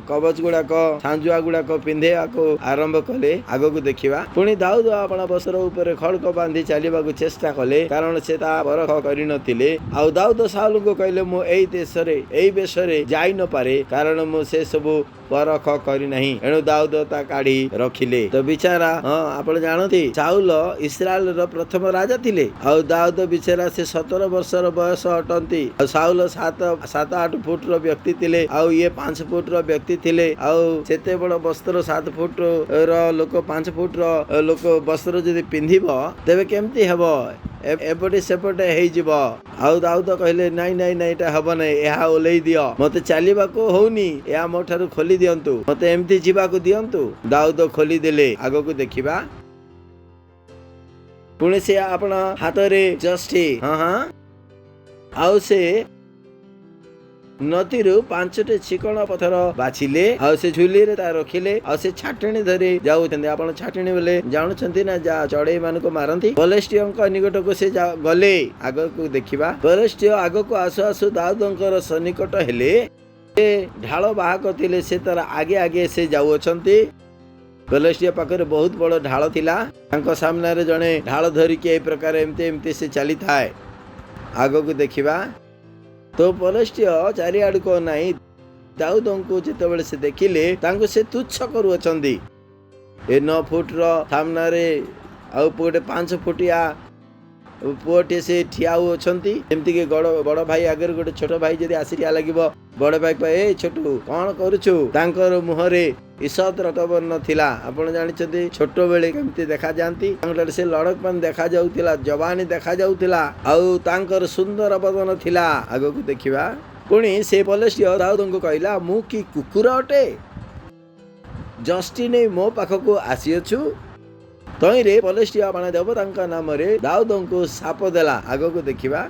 कवच गुडाक सांजुआ गुडाक पिंधेया को आरंभ कले। आगो को देखिबा। पुणी दाऊद आपण बसर ऊपर खड़क बांधी चलीबा को चेष्टा कले कारण से ता परख करि नथिले। आ दाऊद शाऊल को कहले मो एई देशरे एई बेशरे जाई न पारे कारण मो से सब परख करि नाही। एणु दाऊद ता काढी रखिले। तो बिचारा आपण जानती शाऊल इस्राएल रो प्रथम राजा थिले। आ दाऊद बिचारा से 17 वर्षर बयस अटंती। शाऊल 7-8 फुट रो व्यक्ति थिले आ ये 5 फुट रो व्यक्ति थिले। आ सेते बड़ वस्त्र 7 फुट रो लोक 5 फुट रो लोक वस्त्र जदि पिंधिबो तेबे केमती हेबो एपटे सेपटे हेइ जिवो। आ दाऊद कहले नाइ नाइ नाइ एटा हबो नै एहा ओलेई दियो मते चालिबा को होउनी एहा मोठारु खोली दियंतु मते एमती जिबा को दियंतु। दाऊद खोली देले। आगो को देखिबा। पुणे से आपना हातरे जस्टी हां आउ से नदीरु 5टे चिकण पत्थर बाछिले आ से झुली रे ता रखिले आ से छाटणी धरे जाउछन्ते। आपण छाटणी बेले जानुछन्ती ना जा चढ़ई मान को मारंती। पलिस्टियन का निकट को से गले। आगो को देखिबा। पलिस्टिय आगो को आसु आसु दाऊदंकर सन्निकट हेले ढाल बाहक थिले से तार आगे आगे से जाउछंती। पलेस्टिया पाखरे बहुत बड़ ढाल थिला। तांको सामने रे जणे ढाल धरिके ए प्रकार एमते एमते से चली थाए। आगो को देखिबा तो पलेस्टिया चारिआड को नाही दाऊदंको जेतेबेले से देखिले तांको से तुच्छ करूछंती। ए 9 फुट रो सामना रे आ पोटे 5 फुटिया पुअटे से ठिया होछंती। जेमति के बड़ भाई आगर गोटे छोट भाई जदि आसिरिया लागिबो बड़ भाई पे ए छोटू कोन करूछु तांकर मुहरे ईसत रटबर्ण थिला। आपण जानिछथि छोट बेले केमति देखा जानती तांकर से लड़कपन देखा जाउतिला जवानी देखा जाउतिला आउ तांकर सुंदर बदन थिला। आगो को देखिबा पुणी से पलेस्टिया दाऊदंको कहला मु की कुकुर अटे जस्टी नै मो पाखको आसीअछु। तई रे पलेस्टिया बाण देव तांका नाम रे दाऊदंको साप देला। आगो को देखिबा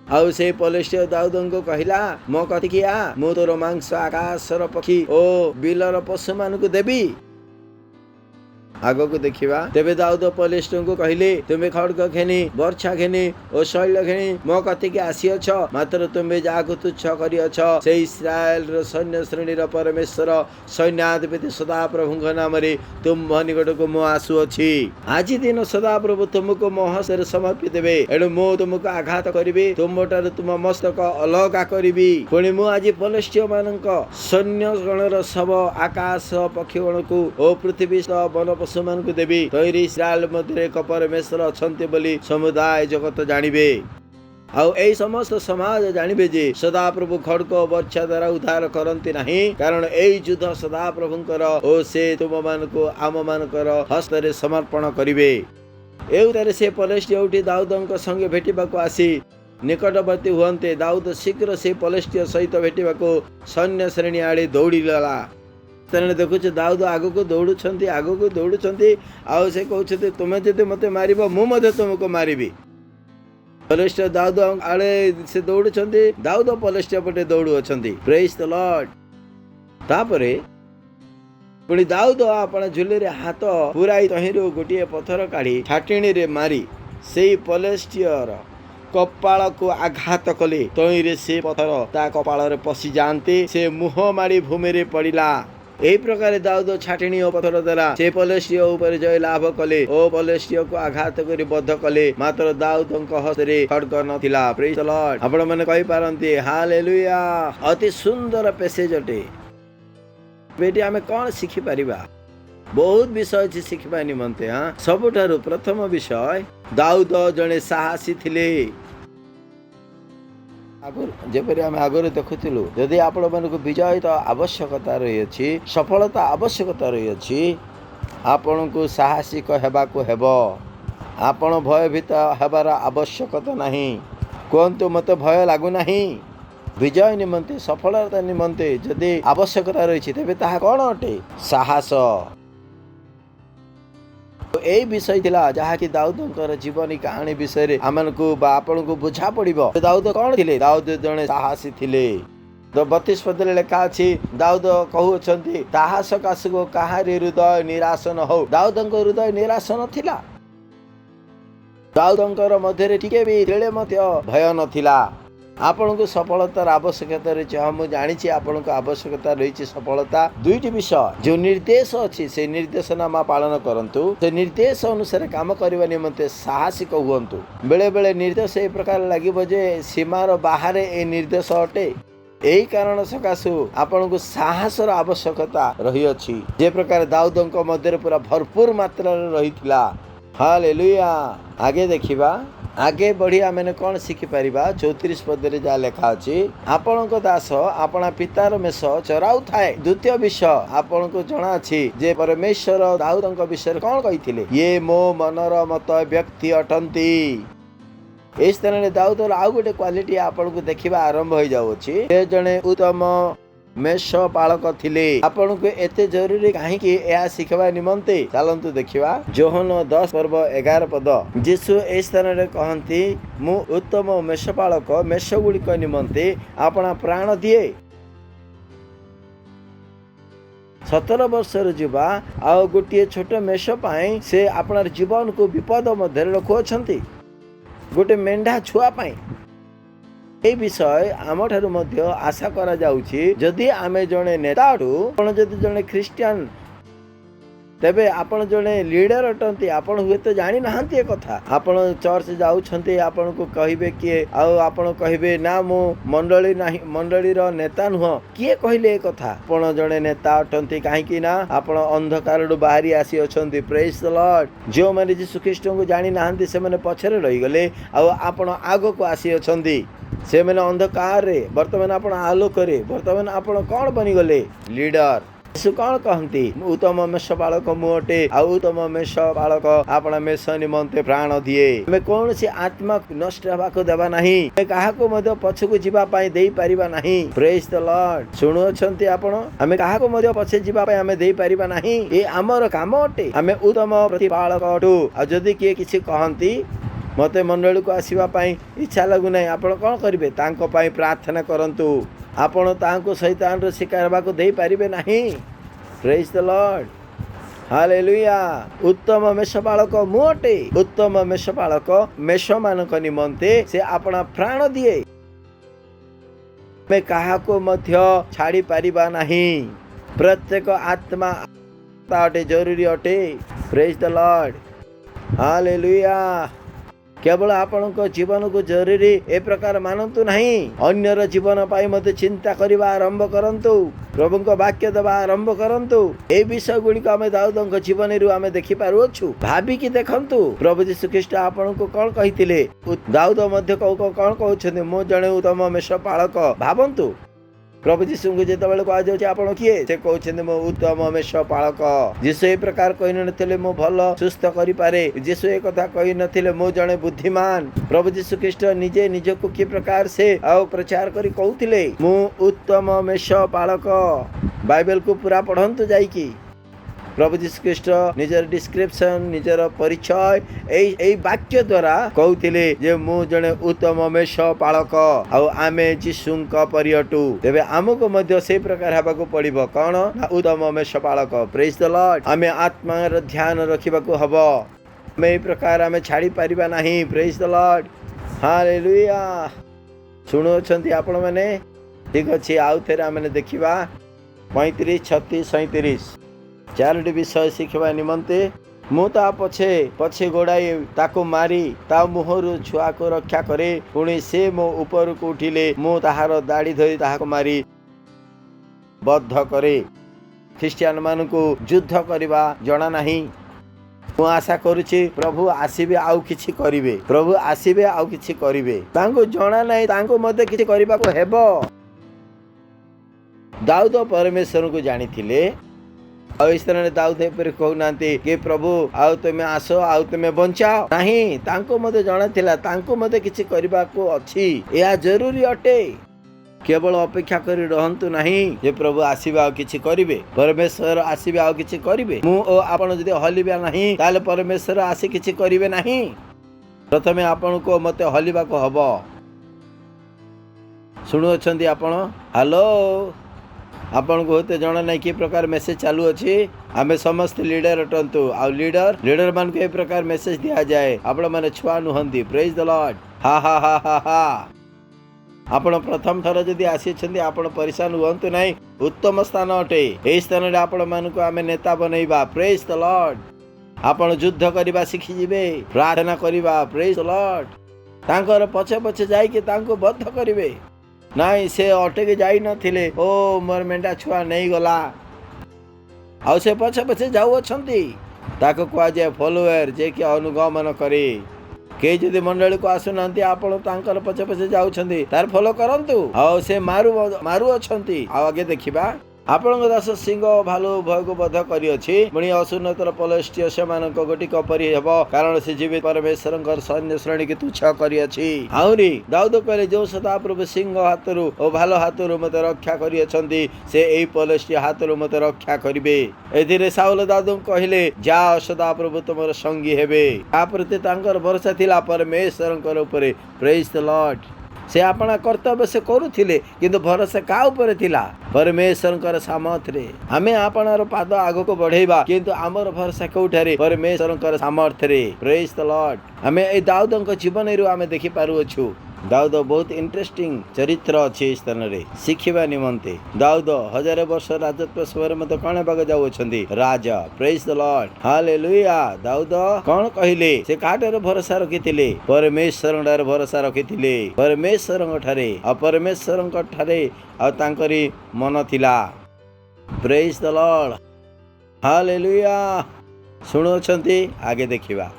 आउ से पलेस्टिया दाऊदंको कहला मो कथिकिया मु तोर मांस आकाशर पक्षी ओ बिलर पशु मानकु देबी। आगो को देखिबा तेबे दाऊद पलेस्टिया को कहले तुमे खड्ग खेनी वर्षा खेनी ओ शैल खेनी मो कथिके आसीअछ मात्र तुमे जाको तुच्छ करिअछ से इस्राएल रो सैन्य श्रेणी रो परमेश्वर सैन्याधिपति सदा प्रभुଙ୍କ नाम रे तुम निकट को मो आसुअछि। आज दिन सदा प्रभु तुमको मो हस्ତରେ समर्पित देबे एणु मो तुमको आघात करिबे तुमटार तुम मस्तक अलगा करिबी। पुणी मु आज पलेस्टिया मानक सैन्य गणर सब आकाश पक्षी गणको ओ पृथ्वी वन पशु मानकु देबी। तैरी इस्राएल मध्य एक परमेश्वर अछंती बोली समुदाय जगत जानिबे। आउ एई समस्त समाज जानिबे जे सदा प्रभु खड्ग वर्षा द्वारा उद्धार करंती नाही कारण एई युद्ध सदा प्रभुंकर ओ से तुम मानको आम मानकर हस्तरे समर्पण करिवे। एउतारे से पलेस्टिया उठी दाऊदंक संगे भेटिबाको आसी निकटवर्ती हुअन्ते दाऊद शीघ्र से पलेस्टिया सहित भेटिबाको सैन्य श्रेणी आड़े दौड़ीला। तेने देखुछ दाऊद आगको दौड़ुछंती आउ से कहउछते तुमे जदि मते मारिबो मु मते तुमको मारिबी। पलेस्टिया दाऊद आड़े से दौड़ुछंती दाऊद पलेस्टिया पटे दौड़ु अछंती। Praise the lord. तापरे पुणी दाऊद आपण झुली रे हाथ पुराई तहिरु गोटिए पत्थर काढी छाटिणी रे मारी सेई पलेस्टियर कपाल को आघात कले तई रे से पत्थर ता कपाल रे पसी जानते से मुह मारी भूमि रे पड़िला। एही प्रकार दाऊद छाटिणी ओ पत्थर द्वारा से पलेस्टिया ऊपर जय लाभ कले ओ पलेस्टिया को आघात करी बद्ध कले मात्र दाऊदंक हस्ते खड्ग नथिला। Praise the Lord. आपण माने कहि पारंती हालेलुया। अति सुंदर पैसेज अटे। बेटी आमे कोन सिखि परिबा बहुत विषय अछि सिखबा निमंते। हां सबठारु प्रथम विषय दाऊद जणे साहसी थिले। जेपरि आम आगरे देखुलु जदि आपण मानक विजय तो आवश्यकता रही अछि सफलता आवश्यकता रही अछि आपण को साहसिक हेबाको हेबो। आपण भयभीत हेबार आवश्यकता नाही। कोंतु मते भय लागु नाही। विजय निमंते सफलता निमंते जदि आवश्यकता रही तेबे ताहा कोन अटे साहस। एई विषय थिला जहा कि दाऊदंकर जीवनी कहानी विषय रे हमनको बा आपन को बुझा पड़िबो। दाऊद कोन थिले दाऊद जणे साहसी थिले। तो 32 पद रे लिखा अछि दाऊद कहू अछंती ताहा सकासको काहारी हृदय निराश न हो। दाऊदंक हृदय निराश नथिला। दाऊदंकर मध्य रे टिके भी तेळे मध्य भय नथिला। आपण को सफलतार आवश्यकता रही हम जानी आपण को आवश्यकता रही सफलता दुईटी विषय जो निर्देश अच्छी से निर्देशनामा पालन करंतु से निर्देश अनुसार काम करने निमंते साहसिक हुंतु। बेले बेले निर्देश ए प्रकार लगे जे सीमार बाहर ए निर्देश अटे। यही कारण सकाशु आपण को साहसर आवश्यकता रही अछि जे प्रकार दाऊदंक मध्य पूरा भरपूर मात्रा रही थिला। हालेलुया। आगे देखिबा आगे बढ़िया मैंने कौन शिखि पारिबा 34 पद रे जा लेखा अछि आपणक दास आपणा पितार मेष चराउ थाए। द्वितीय विषय आपणको जणा अछि जे परमेश्वर दाऊदंक विषय कौन कहिथिले ये मो मनर मत व्यक्ति अटंती। ए स्थान रे दाऊदर आउ गोटे क्वालिटी आपणको देखिबा आरंभ हो जाउ अछि ए जणे उत्तम मेष पालक थिले। आपण को एते जरूरी काहे कि या सिखबा निमंते चलंतु देखिबा जोहन 10 पर्व 11 पद यीशु ए स्थान रे कहंती मु उत्तम मेष पालक मेष गुडी को निमंते आपना प्राण दिए। 17 वर्षर जुबा आ गोटे छोट मेष पाई से आपनार जीवन को विपद मध्य रखु अछंती। गोटे मेंढा छुआ पाई এই বিষয় ଆମଠାରୁ ମଧ୍ୟ ଆଶା କରାଯାଉଛି ଯଦି ଆମେ ଜଣେ ନେତାଠୁ ଆପଣ ଯଦି ଜଣେ ଖ୍ରୀଷ୍ଟିଆନ ତେବେ ଆପଣ ଜଣେ ଲିଡର ଅଟନ୍ତି। ଆପଣ ହୁଏତ ଜାଣିନାହାନ୍ତି ଏ କଥା। ଆପଣ ଚର୍ଚ୍ଚ ଯାଉଛନ୍ତି, ଆପଣଙ୍କୁ କହିବେ କିଏ, ଆଉ ଆପଣ କହିବେ ନା ମୁଁ ମଣ୍ଡଳୀର ନେତା ନୁହଁ। କିଏ କହିଲେ ଏ କଥା? ଆପଣ ଜଣେ ନେତା ଅଟନ୍ତି କାହିଁକି ନା ଆପଣ ଅନ୍ଧକାରରୁ ବାହାରି ଆସିଅଛନ୍ତି। ପ୍ରେଜ୍ ଦ ଲର୍ଡ। ଯେଉଁମାନେ ଯୀଶୁ ଖ୍ରୀଷ୍ଟଙ୍କୁ ଜାଣିନାହାନ୍ତି ସେମାନେ ପଛରେ ରହିଗଲେ, ଆଉ ଆପଣ ଆଗକୁ ଆସିଅଛନ୍ତି। ସେମାନେ ଅନ୍ଧକାରରେ, ବର୍ତ୍ତମାନ ଆପଣ ଆଲୋକରେ। ବର୍ତ୍ତମାନ ଆପଣ କ'ଣ ବନିଗଲେ? ଲିଡର। ଯୀଶୁ କ'ଣ କହନ୍ତି? ଉତ୍ତମ ମେଷପାଳକ ମୁଁ ଅଟେ, ଆଉ ଉତ୍ତମ ମେଷପାଳକ ଆପଣା ମେଷ ନିମନ୍ତେ ପ୍ରାଣ ଦିଏ। ଆମେ କୌଣସି ଆତ୍ମା ନଷ୍ଟ ହେବାକୁ ଦେବା ନାହିଁ। ଆମେ କାହାକୁ ମଧ୍ୟ ପଛକୁ ଯିବା ପାଇଁ ଦେଇପାରିବା ନାହିଁ। ପ୍ରେଜ୍ ଦ ଲର୍ଡ। ଶୁଣୁଅଛନ୍ତି ଆପଣ? ଆମେ କାହାକୁ ମଧ୍ୟ ପଛେ ଯିବା ପାଇଁ ଆମେ ଦେଇପାରିବା ନାହିଁ। ଏ ଆମର କାମ ଅଟେ। ଆମେ ଉତ୍ତମ ପ୍ରତିପାଳକ ଅଟୁ। ଆଉ ଯଦି କିଏ କିଛି କହନ୍ତି ମତେ ମଣ୍ଡଳୀକୁ ଆସିବା ପାଇଁ ଇଚ୍ଛା ଲାଗୁନାହିଁ, ଆପଣ କ'ଣ କରିବେ? ତାଙ୍କ ପାଇଁ ପ୍ରାର୍ଥନା କରନ୍ତୁ। ଆପଣ ତାହାଙ୍କୁ ଶୈତାନର ଶିକାର ହେବାକୁ ଦେଇପାରିବେ ନାହିଁ। ପ୍ରେଜ୍ ଦ ଲର୍ଡ। ହାଲେଲୁୟା। ଉତ୍ତମ ମେଷପାଳକ ମୁଁ ଅଟେ। ଉତ୍ତମ ମେଷପାଳକ ମେଷମାନଙ୍କ ନିମନ୍ତେ ସେ ଆପଣା ପ୍ରାଣ ଦିଏ। ଆମେ କାହାକୁ ମଧ୍ୟ ଛାଡ଼ି ପାରିବା ନାହିଁ। ପ୍ରତ୍ୟେକ ଆତ୍ମା ଅଟେ, ଜରୁରୀ ଅଟେ। ପ୍ରେଜ୍ ଦ ଲର୍ଡ। ହାଲେଲୁୟା। କେବଳ ଆପଣଙ୍କ ଜୀବନକୁ ଜରୁରୀ ଏ ପ୍ରକାର ମାନନ୍ତୁ ନାହିଁ। ଅନ୍ୟର ଜୀବନ ପାଇଁ ମଧ୍ୟ ଚିନ୍ତା କରିବା ଆରମ୍ଭ କରନ୍ତୁ। ପ୍ରଭୁଙ୍କ ବାକ୍ୟ ଦେବା ଆରମ୍ଭ କରନ୍ତୁ। এই ବିଷୟ ଗୁଡ଼ିକ ଆମେ ଦାଉଦଙ୍କ ଜୀବନରୁ ଆମେ ଦେଖିପାରୁଅଛୁ। ଭାବିକି ଦେଖନ୍ତୁ ପ୍ରଭୁ ଯୀଶୁ ଖ୍ରୀଷ୍ଟ ଆପଣଙ୍କୁ କ'ଣ କହିଥିଲେ। ଦାଉଦ ମଧ୍ୟ କ'ଣ କହୁଛନ୍ତି? ମୁଁ ଜଣେ ଉତ୍ତମ ମେଷପାଳକ। ଭାବନ୍ତୁ ପ୍ରଭୁ ଯୀଶୁଙ୍କୁ ଯେତେବେଳେ କୁହାଯାଉଛି ଆପଣ କିଏ, ସେ କହୁଛନ୍ତି ମୁଁ ଉତ୍ତମ ମେଷପାଳକ। ଯୀଶୁ ଏ ପ୍ରକାର କହିନଥିଲେ ମୁଁ ଭଲ ସୁସ୍ଥ କରିପାରେ। ଯୀଶୁ ଏ କଥା କହିନଥିଲେ ମୁଁ ଜଣେ ବୁଦ୍ଧିମାନ। ପ୍ରଭୁ ଯୀଶୁ ଖ୍ରୀଷ୍ଟ ନିଜେ ନିଜକୁ କି ପ୍ରକାର ସେ ଆଉ ପ୍ରଚାର କରି କହୁଥିଲେ ମୁଁ ଉତ୍ତମ ମେଷପାଳକ। ବାଇବେଲକୁ ପୁରା ପଢ଼ନ୍ତୁ ଯାଇକି। ପ୍ରଭୁ ଯୀଶୁ ଖ୍ରୀଷ୍ଟ ନିଜର ଡିସ୍କ୍ରିପସନ, ନିଜର ପରିଚୟ ଏଇ ବାକ୍ୟ ଦ୍ୱାରା କହୁଥିଲେ ଯେ ମୁଁ ଜଣେ ଉତ୍ତମ ମେଷପାଳକ, ଆଉ ଆମେ ଯୀଶୁଙ୍କ ପରି ଅଟୁ। ତେବେ ଆମକୁ ମଧ୍ୟ ସେଇ ପ୍ରକାର ହେବାକୁ ପଡ଼ିବ। କ'ଣ ନା ଉତ୍ତମ ମେଷପାଳକ। ପ୍ରେଜ୍ ଦ ଲର୍ଡ। ଆମେ ଆତ୍ମାର ଧ୍ୟାନ ରଖିବାକୁ ହବ। ଆମେ ଏଇ ପ୍ରକାର ଆମେ ଛାଡ଼ି ପାରିବା ନାହିଁ। ପ୍ରେଜ୍ ଦ ଲର୍ଡ। ହାଲେଲୁୟା। ଶୁଣୁଅଛନ୍ତି ଆପଣମାନେ? ଠିକ୍ ଅଛି, ଆଉ ଥରେ ଆମେ ଦେଖିବା 35, 36, 37 ଚାରୋଟି ବିଷୟ ଶିଖିବା ନିମନ୍ତେ। ମୁଁ ତା ପଛେ ଗୋଡ଼ାଇ ତାକୁ ମାରି ତା ମୁହଁରୁ ଛୁଆକୁ ରକ୍ଷା କରେ। ପୁଣି ସେ ମୋ ଉପରକୁ ଉଠିଲେ ମୁଁ ତାହାର ଦାଢ଼ି ଧରି ତାହାକୁ ମାରି ବଦ୍ଧ କରେ। ଖ୍ରୀଷ୍ଟିଆନ ମାନଙ୍କୁ ଯୁଦ୍ଧ କରିବା ଜଣା ନାହିଁ। ମୁଁ ଆଶା କରୁଛି ପ୍ରଭୁ ଆସିବେ ଆଉ କିଛି କରିବେ। ପ୍ରଭୁ ଆସିବେ ଆଉ କିଛି କରିବେ। ତାଙ୍କୁ ଜଣା ନାହିଁ, ତାଙ୍କୁ ମଧ୍ୟ କିଛି କରିବାକୁ ହେବ। ଦାଉଦ ପରମେଶ୍ୱରଙ୍କୁ ଜାଣିଥିଲେ। ଆଉ ଏଇ ସ୍ଥାନରେ ଦାଉଦ ଏପରି କହୁନାହାନ୍ତି କି ପ୍ରଭୁ ଆଉ ତୁମେ ଆସ, ଆଉ ତୁମେ ବଞ୍ଚାଅ। ନାହିଁ, ତାଙ୍କୁ ମଧ୍ୟ ଜଣାଥିଲା ତାଙ୍କୁ ମଧ୍ୟ କିଛି କରିବାକୁ ଅଛି। ଏହା ଜରୁରୀ ଅଟେ। କେବଳ ଅପେକ୍ଷା କରି ରହନ୍ତୁ ନାହିଁ ଯେ ପ୍ରଭୁ ଆସିବେ ଆଉ କିଛି କରିବେ, ପରମେଶ୍ୱର ଆସିବେ ଆଉ କିଛି କରିବେ। ମୁଁ ଓ ଆପଣ ଯଦି ହଲିବା ନାହିଁ ତାହେଲେ ପରମେଶ୍ୱର ଆସି କିଛି କରିବେ ନାହିଁ। ପ୍ରଥମେ ଆପଣଙ୍କୁ ମତେ ହଲିବାକୁ ହବ। ଶୁଣୁଅଛନ୍ତି ଆପଣ? ହ୍ୟାଲୋ। ଆପଣଙ୍କୁ ହୁଏତ ଜଣା ନାହିଁ କି ପ୍ରକାର ମେସେଜ ଚାଲୁଅଛି। ଆମେ ସମସ୍ତେ ଲିଡର ଅଟନ୍ତୁ। ଆଉ ଲିଡର ମାନଙ୍କୁ ଏ ପ୍ରକାର ମେସେଜ ଦିଆଯାଏ। ଆପଣ ମାନେ ଛୁଆ ନୁହନ୍ତି। ପ୍ରେଜ୍ ଦ ଲର୍ଡ। ହା ହା ହା ହା ହା। ଆପଣ ପ୍ରଥମ ଥର ଯଦି ଆସିଛନ୍ତି ଆପଣ ପରିଶାନ ହୁଅନ୍ତୁ ନାହିଁ। ଉତ୍ତମ ସ୍ଥାନ ଅଟେ। ଏହି ସ୍ଥାନରେ ଆପଣ ମାନଙ୍କୁ ଆମେ ନେତା ବନେଇବା। ପ୍ରେଜ୍ ଦ ଲର୍ଡ। ଆପଣ ଯୁଦ୍ଧ କରିବା ଶିଖିଯିବେ, ପ୍ରାର୍ଥନା କରିବା। ପ୍ରେଜ୍ ଦ ଲର୍ଡ। ତାଙ୍କର ପଛେ ପଛେ ଯାଇକି ତାଙ୍କୁ ବଦ୍ଧ କରିବେ। ନାଇଁ, ସେ ଅଟକି ଯାଇନଥିଲେ ଓ ମୋର ମେଣ୍ଢା ଛୁଆ ନେଇଗଲା, ଆଉ ସେ ପଛେ ପଛେ ଯାଉଅଛନ୍ତି। ତାକୁ କୁହାଯାଏ ଫଲୋୱର, ଯେ କି ଅନୁଗମନ କରେ। କେହି ଯଦି ମଣ୍ଡଳୀକୁ ଆସୁନାହାନ୍ତି ଆପଣ ତାଙ୍କର ପଛେ ପଛେ ଯାଉଛନ୍ତି, ତାର ଫଲୋ କରନ୍ତୁ। ଆଉ ସେ ମାରୁଅଛନ୍ତି। ଆଉ ଆଗେ ଦେଖିବା। ଆପଣଙ୍କ ଦାସ ସିଂହ ଭାଲୁ ଉଭୟକୁ ବଧ କରିଅଛି। ପୁଣି ଅସୁନ୍ନତର ପଲଷ୍ଟିୟ ସେମାନଙ୍କ ଗୋଟିକ ପରି ହେବ, କାରଣ ସେ ଜୀବିତ ପରମେଶ୍ୱରଙ୍କର ସୈନ୍ୟ ଶ୍ରେଣୀକି ତୁଚ୍ଛ କରିଅଛି। ଆହୁରି ଦାଉଦ କହିଲେ ଯେଉଁ ସଦାପ୍ରଭୁ ସିଂହ ହାତରୁ ଓ ଭାଲ ହାତରୁ ମୋତେ ରକ୍ଷା କରିଅଛନ୍ତି ସେ ଏହି ପଲଷ୍ଟିୟ ହାତରୁ ମୋତେ ରକ୍ଷା କରିବେ। ଏଥିରେ ସାଉଲ ଦାଉଦଙ୍କୁ କହିଲେ ଯାଅ, ସଦାପ୍ରଭୁ ତୁମର ସଙ୍ଗୀ ହେବେ। ତା ପ୍ରତି ତାଙ୍କର ଭରସା ଥିଲା ପରମେଶ୍ୱରଙ୍କର ଉପରେ। ପ୍ରେଜ୍ ଦ ଲର୍ଡ। ସେ ଆପଣା କର୍ତ୍ତବ୍ୟ ସେ କରୁଥିଲେ, କିନ୍ତୁ ଭରସା କାହା ଉପରେ ଥିଲା? ପରମେଶ୍ୱରଙ୍କର ସାମର୍ଥ୍ୟରେ। ଆମେ ଆପଣାର ପାଦ ଆଗକୁ ବଢେଇବା, କିନ୍ତୁ ଆମର ଭରସା କୋଉଠାରେ? ପରମେଶ୍ୱରଙ୍କର ସାମର୍ଥ୍ୟରେ। ପ୍ରେଜ୍ ଦ ଲର୍ଡ। ଆମେ ଏଇ ଦାଉଦଙ୍କ ଜୀବନରୁ ଆମେ ଦେଖିପାରୁଅଛୁ दाऊद बहुत इंटरेस्टिंग चरित्र अच्छी स्थान रे शिखिबा निमंते। दाऊद 1000 वर्ष राजत्व समय मत कौन हेबाक जाउछंती राजा। Praise the lord, hallelujah. दाऊद कौन कहिले से काटर भरोसा रखिथिले, परमेश्वर ठारे भरोसा रखिथिले, परमेश्वर ठारे आ परमेश्वर ठारे आ तांकरी मन थिला। Praise the lord, hallelujah. सुनुछंती आगे देखिबा।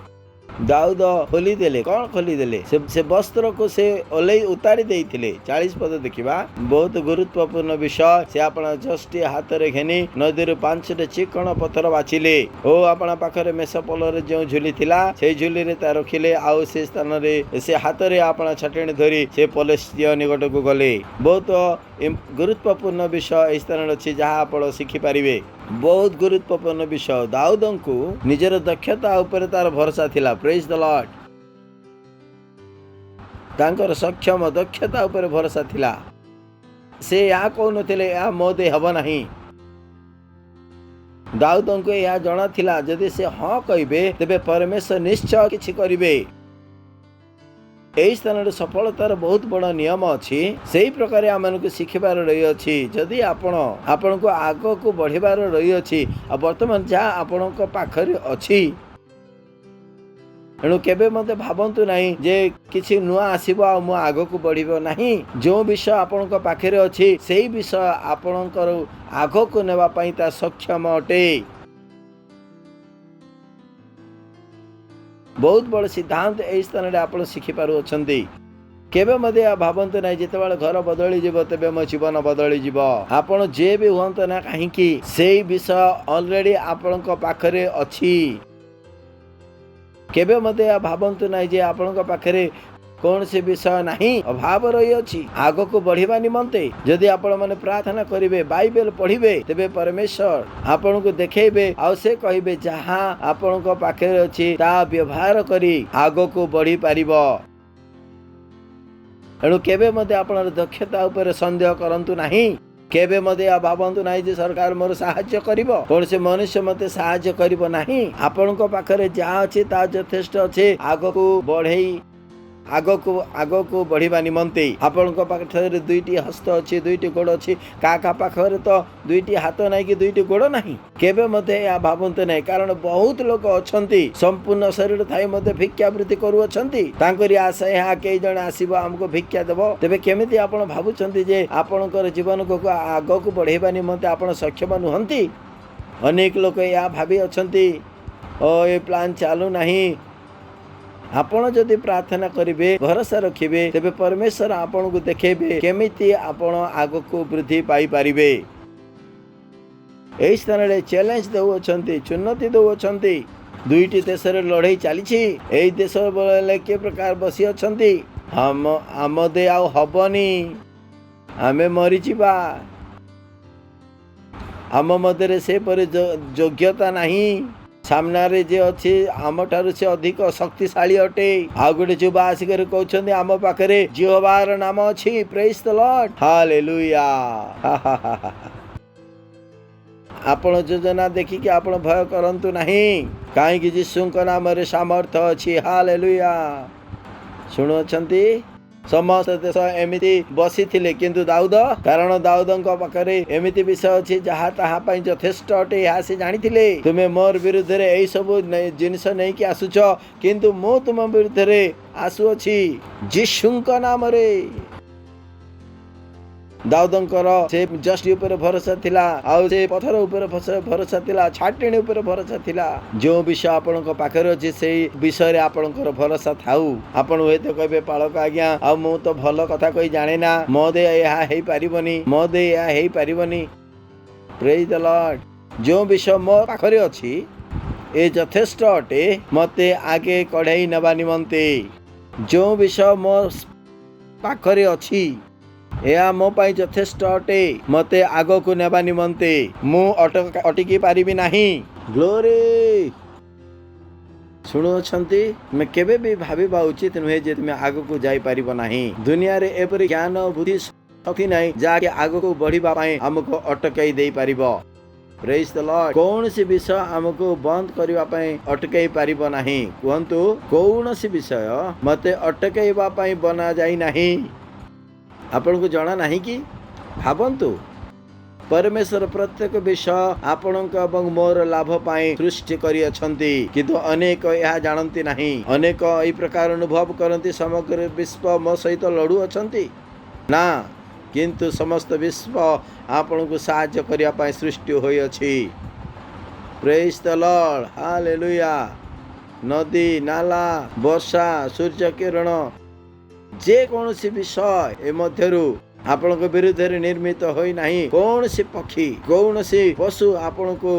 दाऊद खोली देले, कौन खोली देले से वस्त्र को से ओले उतारी देइथिले। 40 पद देखिबा, बहुत गुरुत्वपूर्ण विषय। से आपना जस्टी हाथ रे घेनी नदी रे 5टे चिकण पत्थर बाचिले ओ आपना पाखरे मेस पलर जो झुली थिला से झुली रे ता रखिले। आउ से स्थान रे से हाथ रे आपना छटेणी धरी से पलेस्टिया निकट को गले। बहुत गुरुत्वपूर्ण विषय स्थान अछि जहा आपण शिखि परिबे। बहुत गुरुत्वपूर्ण विषय। दाऊद को निजर दक्षता ऊपर तार भरोसा थिला। प्रेज द लॉर्ड, तांकर सक्षम दक्षता ऊपर भरोसा थिला। से या कहन थिले या मो दे हब नाही। दाऊद को या जणा थिला जदि से हां कहिबे तबे परमेश्वर निश्चय किछि करिवे। एही स्थान सफलतार बहुत बड़ नियम अच्छी। से प्रकार आम शिखिबार रही अच्छी। जदि आपण को आग को बढ़िबार रही अच्छी आ वर्तमान जहाँ आपण पाखरे अच्छी एणु केबे मते भाबंतु नहीं जे किछि नुआ आसीबो आ मो आग को बढ़िबो नहीं। जो विषय आपण पाखरे अच्छी सेही विषय आपणकर आग को नेबा पई ता सक्षम अटे। बहुत बड़ सिद्धांत ए स्थान रे आपण शिखि पारु अछंती। केबे मते भाबंतु नहीं जेतेबाळ घर बदली जीव तेबे मो जीवन बदली जीव। आपण जे भी हुंत ना काहे कि सेही विषय ऑलरेडी आपणक पाखरे अछि। केबे मते भाबंतु नहीं जे आपणक पाखरे कौन से विषय नहीं अभाव रही अछि आग को बढ़िबा निमंते। जदि आपण माने प्रार्थना करिवे, बाइबल पढ़िबे, तेबे परमेश्वर आपण को देखेबे आ से कहिबे जहां आपण को पाखे अछि ता व्यवहार करी आग को बढ़ी पारिबो। एणु केबे मते आपण दक्षता ऊपर संदेह करंतु नहीं। केबे मते भाबंतु नहीं जे सरकार मोर सहाय्य करिवो, कौन से मनुष्य मते सहाय्य करिवो नहीं। आपण को पाखरे जहां अछि ता यथेष्ट अछि आग को बढ़ई आग को बढ़िबा निमंते। आपण को पाखरे दुईटी हस्त अछि, दुईटी गोड़ अछि। का पाखरे तो दुईटी हाथ नाही कि दुईटी गोड़ नाही। केबे मते या भाबंतु नहीं। कारण बहुत लोक अछंती संपूर्ण शरीर थाई मते भिक्षावृत्ति करू अछंती। तांकरी आशा या के जण आसीबो हमको भिक्षा देबो। तेबे केमिति आपण भाबुछंती जे आपणकर जीवन को आग को बढ़िबा निमंते आपण सक्षम नुहंती। अनेक लोक या भाबी अछंती ओ ए प्लान चालू नहीं। आपण जदि प्रार्थना करिवे, भरोसा रखिबे, तेबे परमेश्वर आपण को देखेबे केमिति आपण आग को वृद्धि पाई पारिबे। एही स्थान रे चैलेंज देउ अछंती, चुनौती देउ अछंती। दुईटी देश रे लड़ाई चली छी। एही देश बोले के प्रकार बसी अछंती हम दे आउ हबनी, आमे मरि जिबा, हम मध्यरे से पर योग्यता नहीं। सामना रे जे अछि आम ठारु से अधिक शक्तिशाली अटे। आ गोटे जुबा आसिकर कहउछन्ती आम पाखरे यहोवार नाम अछि। Praise the lord, hallelujah. आपण योजना देखि कि आपण भय करंतु नहीं, काहे कि यीशुक नाम रे सामर्थ अछि। हालेलुया। सुनुछन्ती समस्त देश एमिति बसी थिले, किंतु दाऊद कारण दाऊदक पाखरे एमिति विषय अछि जहा ताहा पई यथेष्ट अटे या से जानि थिले। तुमे मोर विरुद्ध रे एई सब जिनिस नै कि आसुछ, किंतु मो तुम विरुद्ध रे आसु अछि यीशुक नाम रे। दाऊदंकर से जस्टी ऊपर भरोसा थिला, आउ से पत्थर ऊपर भरोसा थिला, छाटिणी ऊपर भरोसा थिला। जो विषय आपणक पाखरे अछि सेही विषय रे आपणकर भरोसा थाउ। आपण हेत कहबे पालक आज्ञा आ मु तो भल कथा कहि जाने ना, मो दे या हेई पारिबनी, मो दे या हेई पारिबनी। Praise the lord. जो विषय मो पाखरे अछि ए यथेष्ट अटे मते आगे कढाई नबा निमंते। जो विषय मो पाखरे अछि या मो पाई यथेष्ट अटे मते आगो को नेबा निमंते मु अटकी पारिबी नाही। ग्लोरी। शुणु छंती मैं केबे भी भाबिबा उचित नुहे जे तुमे आगो को जाई पारिबो नाही। दुनिया रे एपरि ज्ञान बुद्धि शक्ति नाही जाके आगो को बढ़िबा पई हमको अटकाई देई पारिबो। Praise the Lord. कौन सी विषय आमको बंद करबा पई अटकई पारिबो नाही। कहंतु कौन सी विषय मते अटकईबा पई बना जाई नाही। आपन को जाना नहीं कि भाबंतु परमेश्वर प्रत्येक विषय आपणक एवं मोर लाभ पाई सृष्टि करी अछंती, किंतु अनेक यह जानती नहीं। अनेक एई प्रकार अनुभव करती समग्र विश्व मो सहित लड़ू अछंती ना, किंतु समस्त विश्व आपण को साहाय्य करिया पाई सृष्टि होई अछि। Praise the lord, hallelujah. नदी नाला वर्षा सूर्य किरण जे कौन सी विषय ए मध्यरु आपण को विरुद्ध निर्मित होई नहीं। कौन सी पक्षी कौन सी पशु आपण को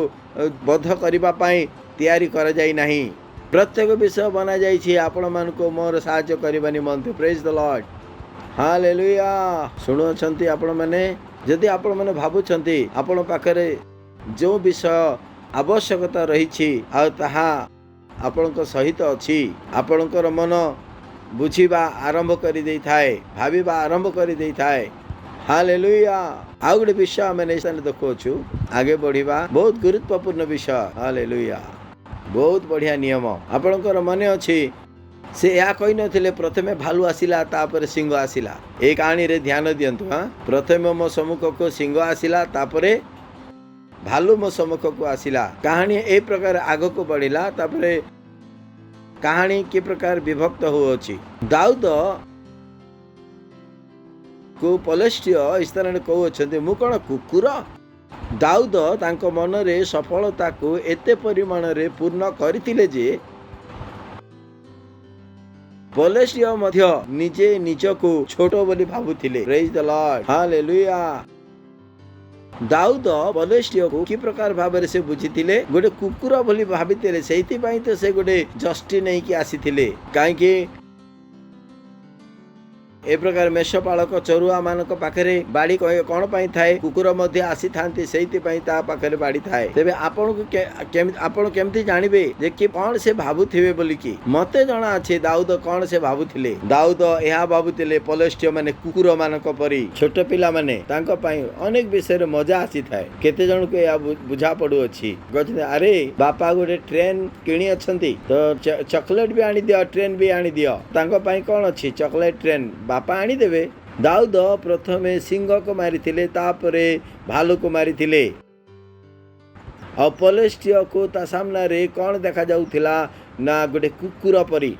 बध करिबा पाई तैयारी कर जाई नहीं। प्रत्येक विषय बना जाई छी आपण मान को मोर साहाय्य करिबा निमंते। Praise the lord, hallelujah. सुनो छंती आपण माने, जदि आपण माने भाबुछंती आपण पाखरे जो विषय आवश्यकता रही छी आ ताहा आपण सहित अछि, आपणकर मन बुझीबा आरंभ करी देई थाए, भाबीबा आरंभ करी देई थाए। हालेलुया। आउ गोटे विषय आमे नेसन देखोछु, आगे बढ़ीबा बहुत गुरुत्वपूर्ण विषय। हालेलुया, बहुत बढ़िया नियम आपणकर मने अछि। से या कहि नथिले प्रथमे भालू आसिला तापर सिंह आसिला। ए कहानी रे ध्यान दियंतु। प्रथमे मो सम्मुख को सिंह आसिला तापरे भालू मो सम्मुख को आसिला। कहानी ए प्रकार आग को बढ़िला। तापरे कहानी के प्रकार विभक्त हो अछि। दाऊद को पलेस्टिय इस तरह कहू अछंती, मु कोन कुकुर। दाऊद तांको मन रे सफलता को एते परिमाण रे पूर्ण करथिले जे पलेस्टिय मध्य निजे निजको छोट बोली भाबुथिले। Praise the lord, hallelujah. दाऊद पलेस्टिय को कि प्रकार भाबरे से बुझिथिले, गोटे कुकुर बोली भाबिथिले। सेहिति पई तो से गोटे जस्टी नै कि आसीथिले। काहे कि ए प्रकार मेषपालक चरुआ मानक पाखरे बाड़ी कौन पाई थाए, कुकुर मध्य आसी थांती, सेहिति पई ता पाखरे बाड़ी थाए। तेबे आपण को आपण केमति जानिबे जे कि कोन से भाबुथिबे बोली कि मते जणा अछि दाऊद कोन से भाबुथिले। दाऊद एहा भाबुथिले पलेस्टिय माने कुकुर मानक परी छोट पिला माने तांको पई अनेक विषय रे मजा आसी थाए। केते जण को या बुझा पडु अछि। कहते अरे बापा गोटे ट्रेन किणी अछंती तो चॉकलेट भी आनी दियो, ट्रेन भी आनी दियो। तांको पई कोन अछि चॉकलेट ट्रेन बापा आनी देवे। दाऊद प्रथमे सिंह को मारिथिले, तापरे भालू को मारिथिले। और पलेस्टिय को ता सामना रे कौन देखा जाउथिला ना गोटे कुकुर परी।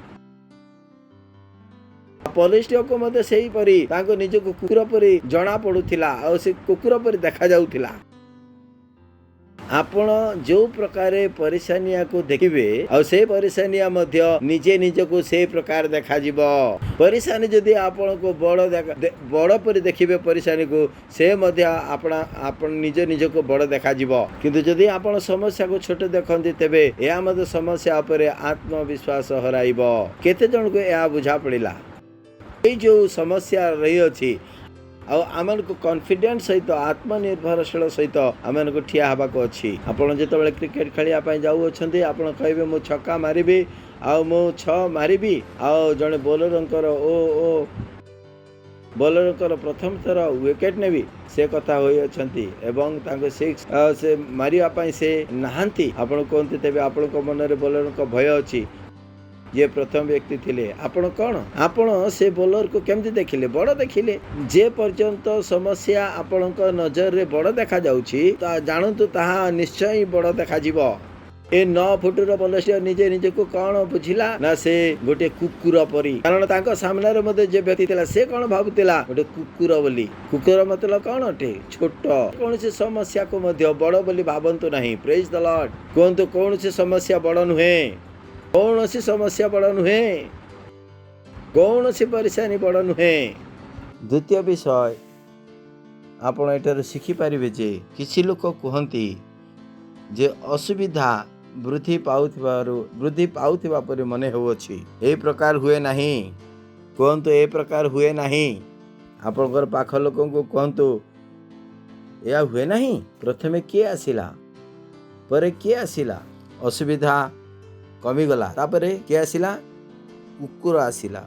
पलेस्टिय को मते सेही परी तांको निज को कुकुर परी जणा पडुथिला और से कुकुर परी देखा जाउथिला। आपण जो प्रकार परेशानिया को देखिबे और से परेशानिया मध्य निजे निज को से प्रकार देखा जीवो। परेशानी जदि आपण को बड़ पर देखिबे परेशानी को से मध्य आपण निज निज को बड़ देखा जीवो। किंतु जदि आपण समस्या को छोट देखंती तेबे या मध्य समस्या पर आत्मविश्वास हराइबो। केते जण को या बुझा पड़िला ए जो समस्या रही अछि आ आमन को कॉन्फिडेंस सहित आत्मनिर्भरशील सहित आमन को ठिया हवा को अच्छी। आपण जेतबेले क्रिकेट खेलिया पय जाऊ अछंती, आपण कहबे मो छक्का मारिबी आ मो छ मारिबी आ जने बॉलरंकर ओ बॉलरंकर प्रथम थर विकेट नेबी से कथा होई अछंती एवं तांको सिक्स से मारिया पय से नाहंती। आपण कोनते तेबे आपण को मन रे बॉलरंकर भय अछि। ये प्रथम व्यक्ति थिले। आपण कौन आपण से बॉलर को केमती देखिले, बड़ देखिले। जे पर्यंत समस्या आपण नजर रे बड़ देखा जाउछि ता जानतु ताहा निश्चय बड़ देखा जीवो। ए 9 फुटर पलेस्टिय निजे निजे को कौन बुझिला ना से गोटे कुकुर परी। कारण तांको सामने रे मते जे व्यक्ति थिला से कौन भाबुतिला गोटे कुकुर बोली। कुकुर मतलब कौन अटे छोट। कौन से समस्या को मध्य बड़ बोली भाबंतु नहीं। Praise the Lord. कोंतो कौन से समस्या बड़ नुहे, कौन सी समस्या बड़ नुहे, कौन सी परेशानी बड़ नुहे। द्वितीय विषय आपण एटार शिखि पारिबे जे किछि लोक कहंती जे असुविधा वृद्धि पाउथिबा परि मने होउछि। ए प्रकार हुए नहीं। कहंतु ए प्रकार हुए नहीं। आपनकर पाख लोकन को कहंतु या हुए नहीं। प्रथमे के आसिला परे के आसिला, असुविधा कमी गला तापरे के आसिला कुकुर आसिला।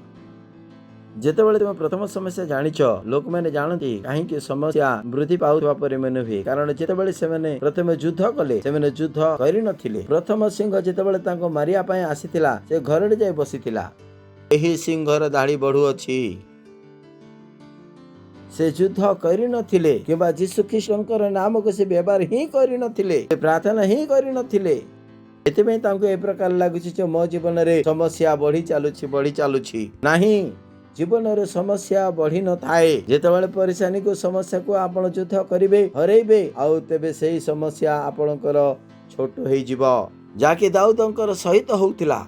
ଯେତେବେଳେ ତୁମେ ପ୍ରଥମ ସମସ୍ୟା ଜାଣିଛ ଲୋକମାନେ ଜାଣନ୍ତି କାହିଁକି ସମସ୍ୟା ବୃଦ୍ଧି ପାଉଥିବା ପରିମାଣ ହୁଏ କାରଣ ଯେତେବେଳେ ସେମାନେ ପ୍ରଥମେ ଯୁଦ୍ଧ କଲେ ସେମାନେ ଯୁଦ୍ଧ କରିନଥିଲେ। ପ୍ରଥମ ସିଂହ ଯେତେବେଳେ ତାଙ୍କୁ ମାରିବା ପାଇଁ ଆସିଥିଲା ସେ ଘରରେ ଯାଇ ବସିଥିଲା। ଏହି ସିଂହର ଦାଢ଼ି ବଢୁଅଛି। ସେ ଯୁଦ୍ଧ କରିନଥିଲେ କିମ୍ବା ଯୀଶୁ ଖ୍ରୀଷ୍ଟଙ୍କର ନାମକୁ ସେ ବ୍ୟବହାର ହିଁ କରିନଥିଲେ, ପ୍ରାର୍ଥନା ହିଁ କରିନଥିଲେ। ଏଥିପାଇଁ ତାଙ୍କୁ ଏ ପ୍ରକାର ଲାଗୁଛି ଯେ ମୋ ଜୀବନରେ ସମସ୍ୟା ବଢି ଚାଲୁଛି ନାହିଁ। ଜୀବନରେ ସମସ୍ୟା ବଢି ନଥାଏ। ଯେତେବେଳେ ପରିଶାନୀକୁ ସମସ୍ୟାକୁ ଆପଣ ଯୁଦ୍ଧ କରିବେ ହରେଇବେ ଆଉ ତେବେ ସେହି ସମସ୍ୟା ଆପଣଙ୍କର ଛୋଟ ହେଇଯିବ ଯାହାକି ଦାଉଦଙ୍କର ସହିତ ହଉଥିଲା।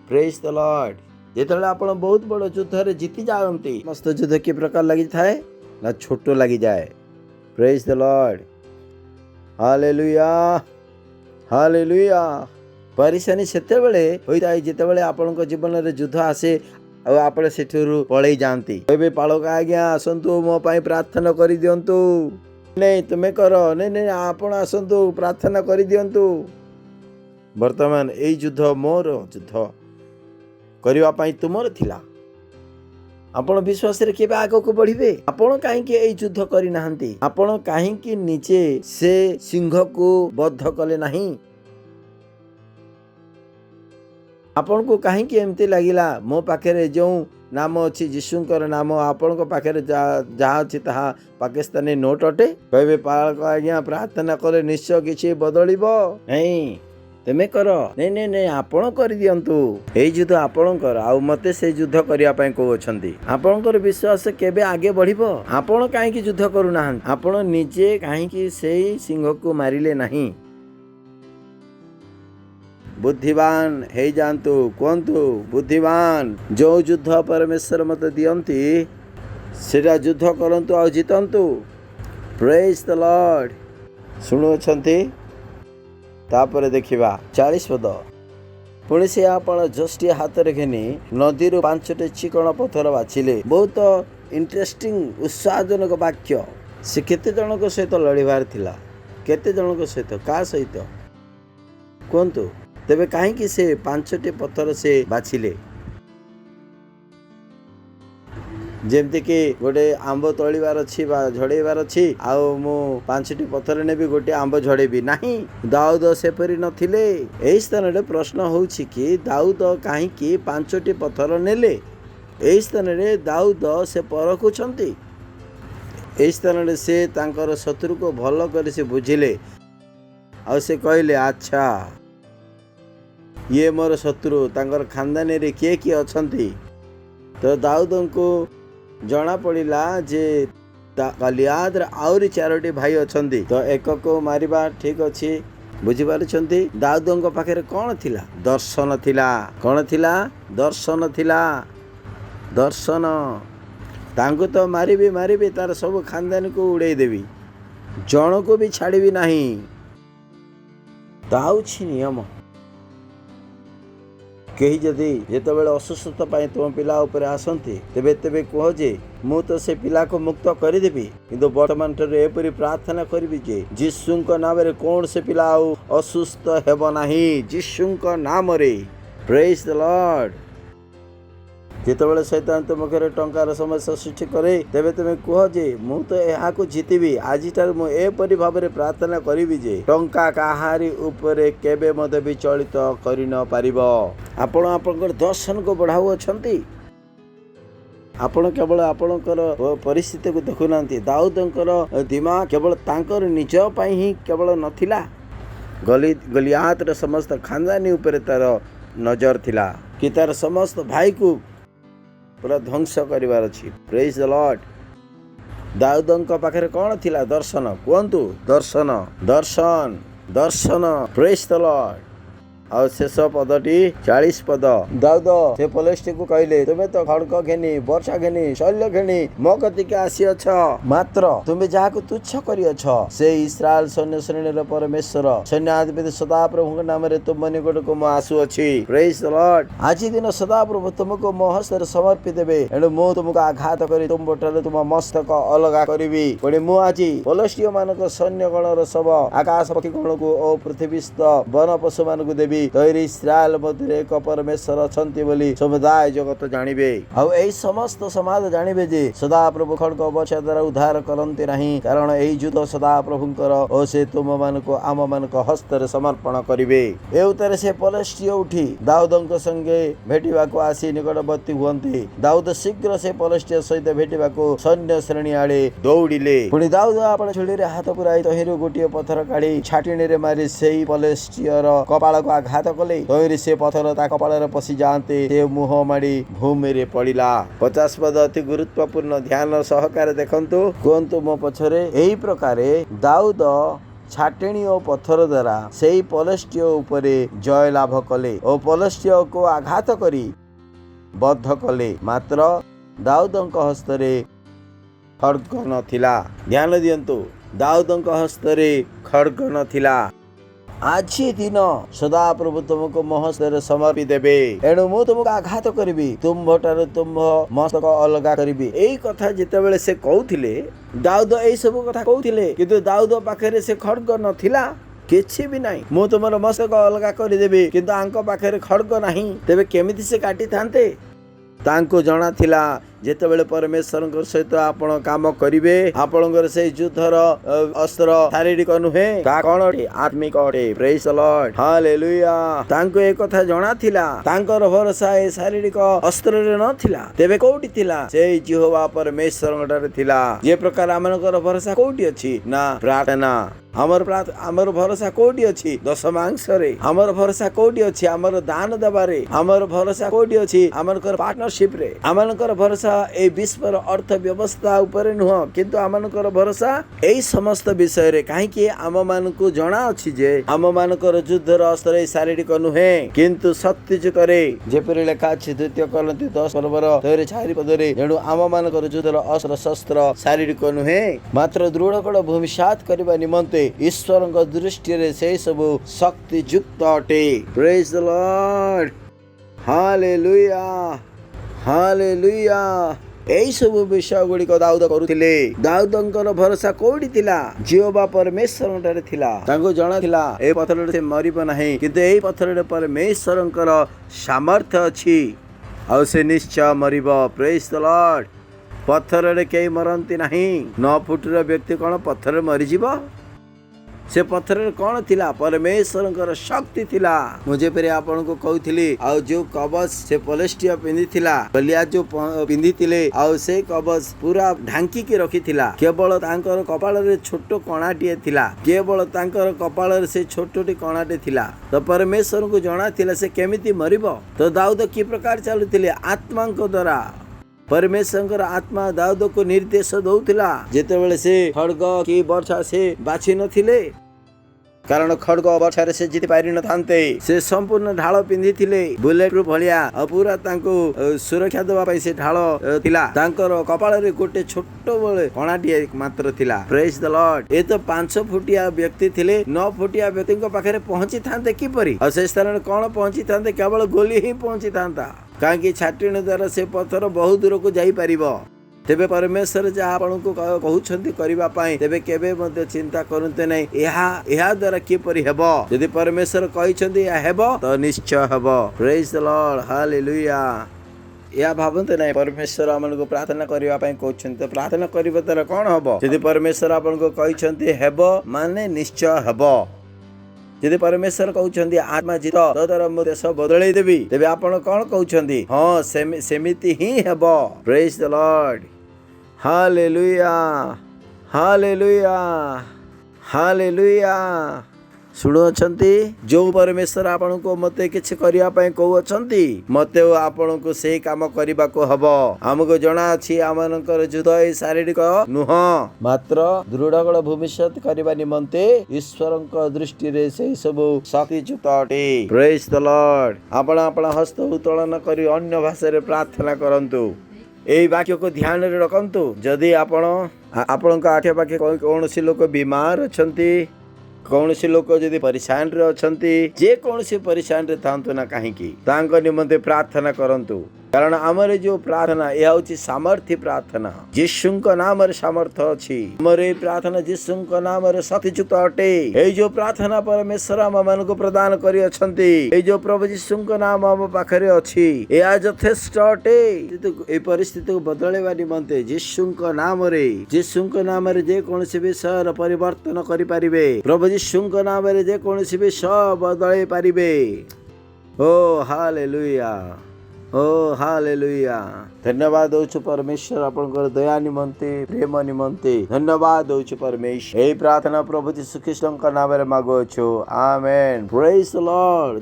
ପ୍ରେଜ୍ ଦ ଲର୍ଡ। ଯେତେବେଳେ ଆପଣ ବହୁତ ବଡ଼ ଯୁଦ୍ଧରେ ଜିତି ଯାଆନ୍ତି ସମସ୍ତ ଯୁଦ୍ଧ କି ପ୍ରକାର ଲାଗିଥାଏ ନା ଛୋଟ ଲାଗିଯାଏ। Praise the lord. Hallelujah hallelujah. ପରିଶାନୀ ସେତେବେଳେ ହୋଇଥାଏ ଯେତେବେଳେ ଆପଣଙ୍କ ଜୀବନରେ ଯୁଦ୍ଧ ଆସେ ଆଉ ଆପଣ ସେଠାରୁ ପଳେଇ ଯାଆନ୍ତି। ଏବେ ପାଳକ ଆଜ୍ଞା ଆସନ୍ତୁ ମୋ ପାଇଁ ପ୍ରାର୍ଥନା କରିଦିଅନ୍ତୁ। ନାଇଁ ତୁମେ କର, ନାଇଁ ଆପଣ ଆସନ୍ତୁ ପ୍ରାର୍ଥନା କରିଦିଅନ୍ତୁ। ବର୍ତ୍ତମାନ ଏଇ ଯୁଦ୍ଧ ମୋର ଯୁଦ୍ଧ କରିବା ପାଇଁ ତୁମର ଥିଲା। ଆପଣ ବିଶ୍ୱାସରେ କେବେ ଆଗକୁ ବଢିବେ? ଆପଣ କାହିଁକି ଏଇ ଯୁଦ୍ଧ କରିନାହାନ୍ତି? ଆପଣ କାହିଁକି ନିଜେ ସେ ସିଂହକୁ ବଦ୍ଧ କଲେ ନାହିଁ? ଆପଣଙ୍କୁ କାହିଁକି ଏମିତି ଲାଗିଲା ମୋ ପାଖରେ ଯେଉଁ ନାମ ଅଛି ଯୀଶୁଙ୍କର ନାମ ଆପଣଙ୍କ ପାଖରେ ଯାହା ଅଛି ତାହା ପାକିସ୍ତାନୀ ନୋଟ ଅଟେ? କହିବେ ପାଳକ ଆଜ୍ଞା ପ୍ରାର୍ଥନା କଲେ ନିଶ୍ଚୟ କିଛି ବଦଳିବ। ନାଇଁ ତୁମେ କର। ନାଇଁ ଆପଣ କରିଦିଅନ୍ତୁ। ଏଇ ଯୁଦ୍ଧ ଆପଣଙ୍କର ଆଉ ମତେ ସେ ଯୁଦ୍ଧ କରିବା ପାଇଁ କହୁଅଛନ୍ତି। ଆପଣଙ୍କର ବିଶ୍ୱାସ କେବେ ଆଗେ ବଢିବ? ଆପଣ କାହିଁକି ଯୁଦ୍ଧ କରୁନାହାନ୍ତି? ଆପଣ ନିଜେ କାହିଁକି ସେଇ ସିଂହକୁ ମାରିଲେ ନାହିଁ? ବୁଦ୍ଧିମାନ ହେଇଯାଆନ୍ତୁ। କୁହନ୍ତୁ ବୁଦ୍ଧିମାନ। ଯେଉଁ ଯୁଦ୍ଧ ପରମେଶ୍ୱର ମତେ ଦିଅନ୍ତି ସେଟା ଯୁଦ୍ଧ କରନ୍ତୁ ଆଉ ଜିତନ୍ତୁ। ପ୍ରେଜ୍ ଦ ଲର୍ଡ। ଶୁଣୁଅଛନ୍ତି? ତାପରେ ଦେଖିବା 40 ପଦ। ପୁଣି ସେ ଆପଣ ଯଷ୍ଟି ହାତରେ ଘେନି ନଦୀରୁ 5ଟି ଚିକଣ ପଥର ବାଛିଲେ। ବହୁତ ଇଣ୍ଟରେଷ୍ଟିଂ ଉତ୍ସାହଜନକ ବାକ୍ୟ। ସେ କେତେ ଜଣଙ୍କ ସହିତ ଲଢ଼ିବାର ଥିଲା? କେତେ ଜଣଙ୍କ ସହିତ? କାହା ସହିତ କୁହନ୍ତୁ? ତେବେ କାହିଁକି ସେ 5ଟି ପଥର ସେ ବାଛିଲେ? ଯେମିତିକି ଗୋଟେ ଆମ୍ବ ତୋଳିବାର ଅଛି ବା ଝଡ଼େଇବାର ଅଛି ଆଉ ମୁଁ 5ଟି ପଥର ନେବି ଗୋଟିଏ ଆମ୍ବ ଝଡ଼େଇବି ନାହିଁ। ଦାଉଦ ସେପରି ନଥିଲେ। ଏହି ସ୍ଥାନରେ ପ୍ରଶ୍ନ ହେଉଛି କି ଦାଉଦ କାହିଁକି 5ଟି ପଥର ନେଲେ? ଏହି ସ୍ଥାନରେ ଦାଉଦ ସେ ପରଖୁଛନ୍ତି। ଏହି ସ୍ଥାନରେ ସେ ତାଙ୍କର ଶତ୍ରୁକୁ ଭଲ କରି ସେ ବୁଝିଲେ ଆଉ ସେ କହିଲେ ଆଚ୍ଛା ଇଏ ମୋର ଶତ୍ରୁ, ତାଙ୍କର ଖାନଦାନୀରେ କିଏ କିଏ ଅଛନ୍ତି? ତ ଦାଉଦଙ୍କୁ ଜଣା ପଡ଼ିଲା ଯେ ଗଲିଆଦର ଆହୁରି 4ଟି ଭାଇ ଅଛନ୍ତି। ତ ଏକକୁ ମାରିବା ଠିକ ଅଛି, ବୁଝିପାରୁଛନ୍ତି? ଦାଉଦଙ୍କ ପାଖରେ କ'ଣ ଥିଲା? ଦର୍ଶନ ଥିଲା। କ'ଣ ଥିଲା? ଦର୍ଶନ ଥିଲା। ଦର୍ଶନ। ତାଙ୍କୁ ତ ମାରିବି ତାର ସବୁ ଖାନଦାନୀକୁ ଉଡ଼େଇ ଦେବି, ଜଣକୁ ବି ଛାଡ଼ିବି ନାହିଁ। ତା ହେଉଛି ନିୟମ। କେହି ଯଦି ଯେତେବେଳେ ଅସୁସ୍ଥତା ପାଇଁ ତୁମ ପିଲା ଉପରେ ଆସନ୍ତି ତେବେ କୁହ ଯେ ମୁଁ ତ ସେ ପିଲାକୁ ମୁକ୍ତ କରିଦେବି, କିନ୍ତୁ ବର୍ତ୍ତମାନ ଠାରୁ ଏପରି ପ୍ରାର୍ଥନା କରିବି ଯେ ଯୀଶୁଙ୍କ ନାମରେ କୌଣସି ପିଲା ଆଉ ଅସୁସ୍ଥ ହେବ ନାହିଁ। ଯୀଶୁଙ୍କ ନାମରେ। ପ୍ରେଜ୍ ଦ ଲର୍ଡ। ଯେତେବେଳେ ଶୈତାନ ତୁମ ଘରେ ଟଙ୍କାର ସମସ୍ୟା ସୃଷ୍ଟି କରେ ତେବେ ତୁମେ କୁହ ଯେ ମୁଁ ତ ଏହାକୁ ଜିତିବି। ଆଜିଠାରୁ ମୁଁ ଏପରି ଭାବରେ ପ୍ରାର୍ଥନା କରିବି ଯେ ଟଙ୍କା କାହାରି ଉପରେ କେବେ ମୋତେ ବିଚଳିତ କରିନପାରିବ। ଆପଣ ଆପଣଙ୍କର ଦର୍ଶନକୁ ବଢ଼ାଉଅଛନ୍ତି। ଆପଣ କେବଳ ଆପଣଙ୍କର ପରିସ୍ଥିତିକୁ ଦେଖୁନାହାନ୍ତି। ଦାଉଦଙ୍କର ଦିମାଗ କେବଳ ତାଙ୍କର ନିଜ ପାଇଁ ହିଁ କେବଳ ନଥିଲା, ଗଲିଆତର ସମସ୍ତ ଖାନଦାନୀ ଉପରେ ତାର ନଜର ଥିଲା କି ତାର ସମସ୍ତ ଭାଇକୁ ପୁରା ଧ୍ୱଂସ କରିବାର ଅଛି। ପ୍ରେଜ୍ ଦ ଲର୍ଡ। ଦାଉଦଙ୍କ ପାଖରେ କ'ଣ ଥିଲା? ଦର୍ଶନ। କୁହନ୍ତୁ ଦର୍ଶନ। ଦର୍ଶନ। ଦର୍ଶନ। ପ୍ରେଜ୍ ଦ ଲର୍ଡ। ଆଉ ଶେଷ ପଦଟି 40 ପଦ। ଦାଉଦ ସେ ପୋଲିସଟିକୁ କହିଲେ ତୁମେ ତ ଖଡ୍ଗ ଘେନି ବର୍ଷା ଘେନି ଶଲ୍ୟ ଘେନି ମୋ କତିକି ଆସିଅଛ, ମାତ୍ର ତୁମେ ଯାହାକୁ ତୁଚ୍ଛ କରିଅଛ ସେ ଇସ୍ରାଏଲ ସୈନ୍ୟ ଶ୍ରେଣୀର ପରମେଶ୍ୱର ସୈନ୍ୟାଧିପତି ସଦାପ୍ରଭୁଙ୍କ ନାମରେ ତୁମ ନିକଟକୁ ମୁଁ ଆସୁଅଛି। ପ୍ରେଜ୍ ଦ ଲର୍ଡ। ଆଜି ଦିନ ସଦାପ୍ରଭୁ ତୁମକୁ ମୋ ହସ୍ତରେ ସମର୍ପି ଦେବେ। ଏଣୁ ମୁଁ ତୁମକୁ ଆଘାତ କରି ତୁମଠାରୁ ତୁମ ମସ୍ତକ ଅଲଗା କରିବି। ପୁଣି ମୁଁ ଆଜି ଫିଲିଷ୍ଟିୟ ମାନଙ୍କ ସୈନ୍ୟ ଗଣର ଶବ ଆକାଶ ପକ୍ଷୀ ଗଣକୁ ଓ ପୃଥିବୀସ୍ଥ ବନ ପଶୁ ମାନଙ୍କୁ ଦେବି। तैरी इस्राएल मध्य एक परमेश्वर अछंती बोली समुदाय जगत जानिबे आ एई समस्त समाज जानिबे जे सदा प्रभु खड्ग बचा द्वारा उद्धार करंती नहीं कारण एई युद्ध सदा प्रभुंकर ओ से तुम मानको आम मानको हस्ତରେ समर्पण करिवे। ए उतरे से पलस्टिय उठी दाऊदଙ୍କ संगे भेटिबाको आसी निकटवर्ती हुअन्ते। दाऊद शीघ्र से पलस्टिय सहित भेटिबाको सैन्य श्रेणी आड़े दौड़िले। पुणी दाऊद आपण छुरीरे हाथ पुराई तहिरु गोटिए पत्थर काढी छाटिणीरे मारी सेई पलस्टियर कपाळको आघात कले। तहिरु से पत्थर ता कपाळरे पसि जान्ते से मुह माडी भूमिरे पडिला। 50 पद अति गुरुत्वपूर्ण ध्यान सहकारे देखंतु कोंतु मो पछरे एही प्रकारे दाऊद छाटेणी और पत्थर द्वारा सेई पलस्टिय उपरे जय लाभ कले और पलस्टिय को आघात करी बद्ध कले। मात्र दाऊदଙ୍କ हस्तरे खड्ग नथिला। ध्यान दियंतु दाऊदଙ୍କ हस्तरे खड्ग नथिला। आजी दिन सदा प्रभु तुमको मो हस्ତରେ समर्पी देबे एणु मु तुमको आघात करिबी तुम भटार तुम मस्तक अलगा करिबी। एई कथा जेतेबेले से कहउथिले दाऊद एई सब कथा कहउथिले किंतु दाऊद पाखरे से खड्ग नथिला किछि भी नाही। मु तुमर मस्तक अलगा करि देबी किंतु आंको पाखरे खड्ग नाही तेबे केमिति से काटी थांते। तांको जणा थिला जेतेबेले परमेश्वर सहित आपण काम करिवे आपणकर से युद्धर अस्त्र शारीरिक नुहे ता कोन अटे आत्मिक अटे। Praise the lord hallelujah. तांको एक कथा जणा थिला तांकर भरोसा ए शारीरिक अस्त्र रे नथिला तेबे कोउटी थिला से यहोवा परमेश्वर ठारे थिला। जे प्रकार आमनकर भरोसा कोउटी अछि ना प्रार्थना हमर भरोसा कोउटी अछि दशमांश रे हमर भरोसा कोउटी अछि हमर दान दबारे हमर भरोसा कोउटी अछि हमरकर पार्टनरशिप रे हमनकर भरोसा ए विश्वर अर्थ व्यवस्था ऊपर नुह किंतु आमनकर भरोसा एई समस्त विषय रे काहे कि आम मानको जणा अछि जे आम मानकर युद्धर अस्त्र शारीरिक नुहे किंतु शक्ति जो करे जेपरि लेखा अछि द्वितीय कोरिन्थी 10 पर्वर 4 पदरे जेणु आम मानकर युद्धर अस्त्र शस्त्र शारीरिक नुहे मात्र दृढ़ भूमिसात करबा निमंते ईश्वरଙ୍କ दृष्टिरे से सब शक्ति युक्त अटे। Praise the lord hallelujah hallelujah. एई सब विषय गुड़िक दाऊद करुथिले। दाऊदଙ୍କର भरोसा कोउडी थिला यहोवा परमेश्वर ठारे थिला। तांको जणा थिला ए पत्थर से मरिबो नाही किंतु एई पत्थर परमेश्वरଙ୍କର सामर्थ्य अछि और से निश्चय मरिबो। Praise the Lord. पत्थर रे केई मरंती नाही 9 फुटर व्यक्ति कोन पत्थर मरि जीवो से पत्थर कौन थिला परमेश्वर शक्ति थिला। मुझे फिर आपन को कहूली आ जो कवच से पलस्टिया पिंधि थिला गलिया जो पिंधि थिले आ से कवच पूरा ढांकी के रखी थिला केवल तांकर कपाल रे छोटो कणाटिए थिला केवल तांकर कपाल रे से छोटोटी कणाटे थिला। तो परमेश्वर को जणा थिला से केमिति मरिबो। तो दाऊद की प्रकार चलुथिले आत्मा को द्वारा परमेश्वर आत्मा दाऊद को निर्देश दौथिला जेतेबेले से खड्ग की वर्षा से बाछि नथिले कारण खड्ग वर्षा से जीति पारि न थांते से संपूर्ण ढाल पिंधि थिले बुलेट प्रूफ भलिया पूरा तांको सुरक्षा देवा पई से ढाल थिला तांकर कपाल रे गोटे छोटो बळे कणाटिए मात्र थिला। Praise the Lord. ए तो 5 फुटिया व्यक्ति थिले 9 फुटिया व्यक्ति को पाखरे पहुंची थांते किपरि और से स्थान कोन पहुंची थांते केवल गोली ही पहुंची थांता कांकी छाटिण द्वारा से पत्थर बहुत दूर को जाई परिबो। तेबे परमेश्वर जहाँ आपको कहउछंती करिबा पाई तेबे केबे मध्ये चिंता करंते नै एहा द्वारा किपरि हेबो यदि परमेश्वर कहिछंती या हेबो तो निश्चय हेबो। Praise the lord hallelujah. या भावंते नै परमेश्वर हमनको प्रार्थना करिबा पाई कहउछंती तो प्रार्थना करिबो तर कोन हेबो यदि परमेश्वर आपनको कहिछंती हेबो माने निश्चय हेबो। यदि परमेश्वर कहउछंती आत्मा जीत तो तर मो देश बदलै देबी तेबे आपण कोन कहउछंती हां सेमिति ही हेबो। Praise the lord hallelujah hallelujah hallelujah. शुणुअछंती जो परमेश्वर आपण को मते किछ करिया पय कहउछंती मते आपण को से काम करिबा को हबो। हमको जणा अछि आमनकर युद्ध शारीरिक नुह मात्र दृढ़ भूमिष्यत करिबा निमंते ईश्वरक दृष्टि रे से सब शक्ति युक्त अटे। Praise the Lord. आपण आपण हस्त उत्तोलन करी अन्य भाषा रे प्रार्थना करंतु। एई वाक्य को ध्यान रे रखंतु। जदि आपणक आखे पाखे कौनसी लोक बीमार अछंती कौन सी लोक जदि परेशान रे अछंती जे कौन सी परेशान रे थांतु ना काहेकि तांको निमंते प्रार्थना करंतु कारण आमर जो प्रार्थना यह हूँ सामर्थ्य प्रार्थना। यीशुଙ୍କ नामରେ सामर्थ्य अछि। हमर ए प्रार्थना यीशुଙ୍କ नामରେ शक्तियुक्त अटे। ए जो प्रार्थना परमेश्वर आम मानक प्रदान करि अछंती। ए जो प्रभु यीशुଙ୍କ नाम आम पाखरे अछि या यथेष्ट अटे। ए परिस्थिति को बदलेवा निमंते यीशुଙ୍କ नामरे जे कोनोसी विषय परिवर्तन करि परिबे। प्रभु यीशुଙ୍କ नामरे जे कोनोसी विषय बदले परिबे। ओ हालेलुया, ओ हालेलुया। धन्यवाद दउछु परमेश्वर आपनकर दया निमंते, प्रेम निमंते धन्यवाद दउछु परमेश्वर। ए प्रार्थना प्रभु यीशु ख्रीष्टଙ୍କ नामरे मागो छु। आमेन। Praise the lord.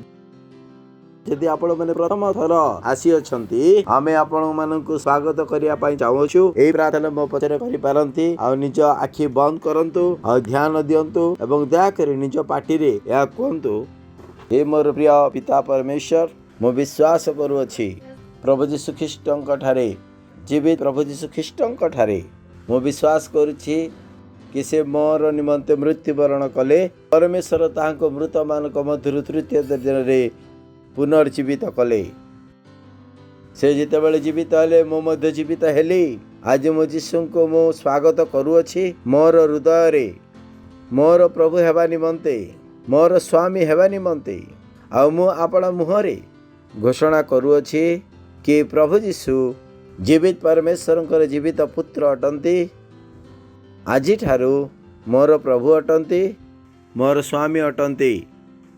यदि आपण माने प्रथम थर आसी अछंती आमे आपण मानकु स्वागत करिया पई चाहूछु। ए प्रार्थना मो पछरे करि पारंती आ निज आखि बंद करंतु आ ध्यान दियंतु एवं दया करी निज पार्टी रे या कोंतु। हे मोर प्रिय पिता परमेश्वर, मो विश्वास करूअछि प्रभु यीशु ख्रीष्टଙ୍କ ठारे जीवित प्रभु यीशु ख्रीष्टଙ୍କ ठारे मो विश्वास करूछि कि से मोर निमंते मृत्युवरण कले। परमेश्वर ताहाको मृत मानक मधुर तृतीय दिन रे पुनर्जीवित कले। से जितेबाला जीवित हेले मो मध्य जीवित हेली। आज मो यीशु को मो स्वागत करूअछि मोर हृदय रे, मोर प्रभु हेबा निमंते, मोर स्वामी हेबा निमंते। आ मो आपणा मुहरे घोषणा करूअछि कि प्रभु यीशु जीवित परमेश्वरंकर जीवित पुत्र अटंती। आजि ठारू मोर प्रभु अटंती, मोर स्वामी अटंती।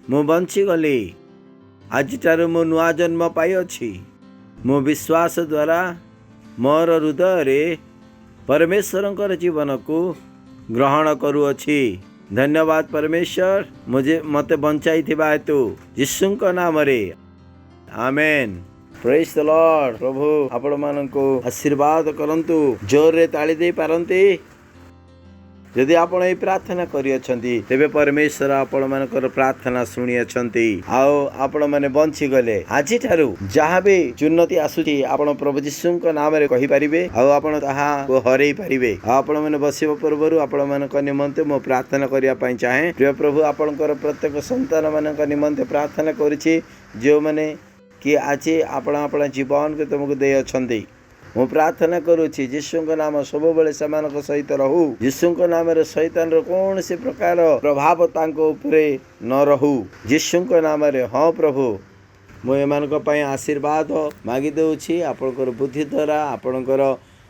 मो बंची गली। आज ठारू मो नुआ जन्म पाई अछि। मो विश्वास द्वारा मोर हृदय रे परमेश्वरंकर जीवन को ग्रहण करूअछि। धन्यवाद परमेश्वर मुझे मते बंचाई थिबा हेतु यीशुଙ୍କ नाम रे आमेन। Praise the lord. प्रभु आपण माननको आशीर्वाद करंतु। जोर रे ताली दे पारंती। यदि आपण ए प्रार्थना करि अछंती तेबे परमेश्वर आपण मानकर प्रार्थना सुनि अछंती। आओ आपण माने बंची गले। आजि ठारू जहा भी उन्नति आसुची आपण प्रभु यीशुଙ୍କ नाम रे कहि परिबे। आओ आपण ताहा को हरेई परिबे। आपण माने बसिबो पूर्वरु आपण मानक निमंते मो प्रार्थना करिया पई चाहे। प्रिय प्रभु आपणकर प्रत्येक संतान मानक निमंते प्रार्थना करिछि जो माने कि आज आपण जीवन के तुमको दे अछंती। मु प्रार्थना करुछि यीशुଙ୍କ नाम सब बेले समान सहित रहू। यीशुଙ୍କ नाम रे शैतान रो कौन से प्रकार प्रभाव तांको ऊपरे न रहू। यीशुଙ୍କ नाम रे हाँ प्रभु मु एमानक पई आशीर्वाद मागी देउछि। आपणकर बुद्धि द्वारा, आपणकर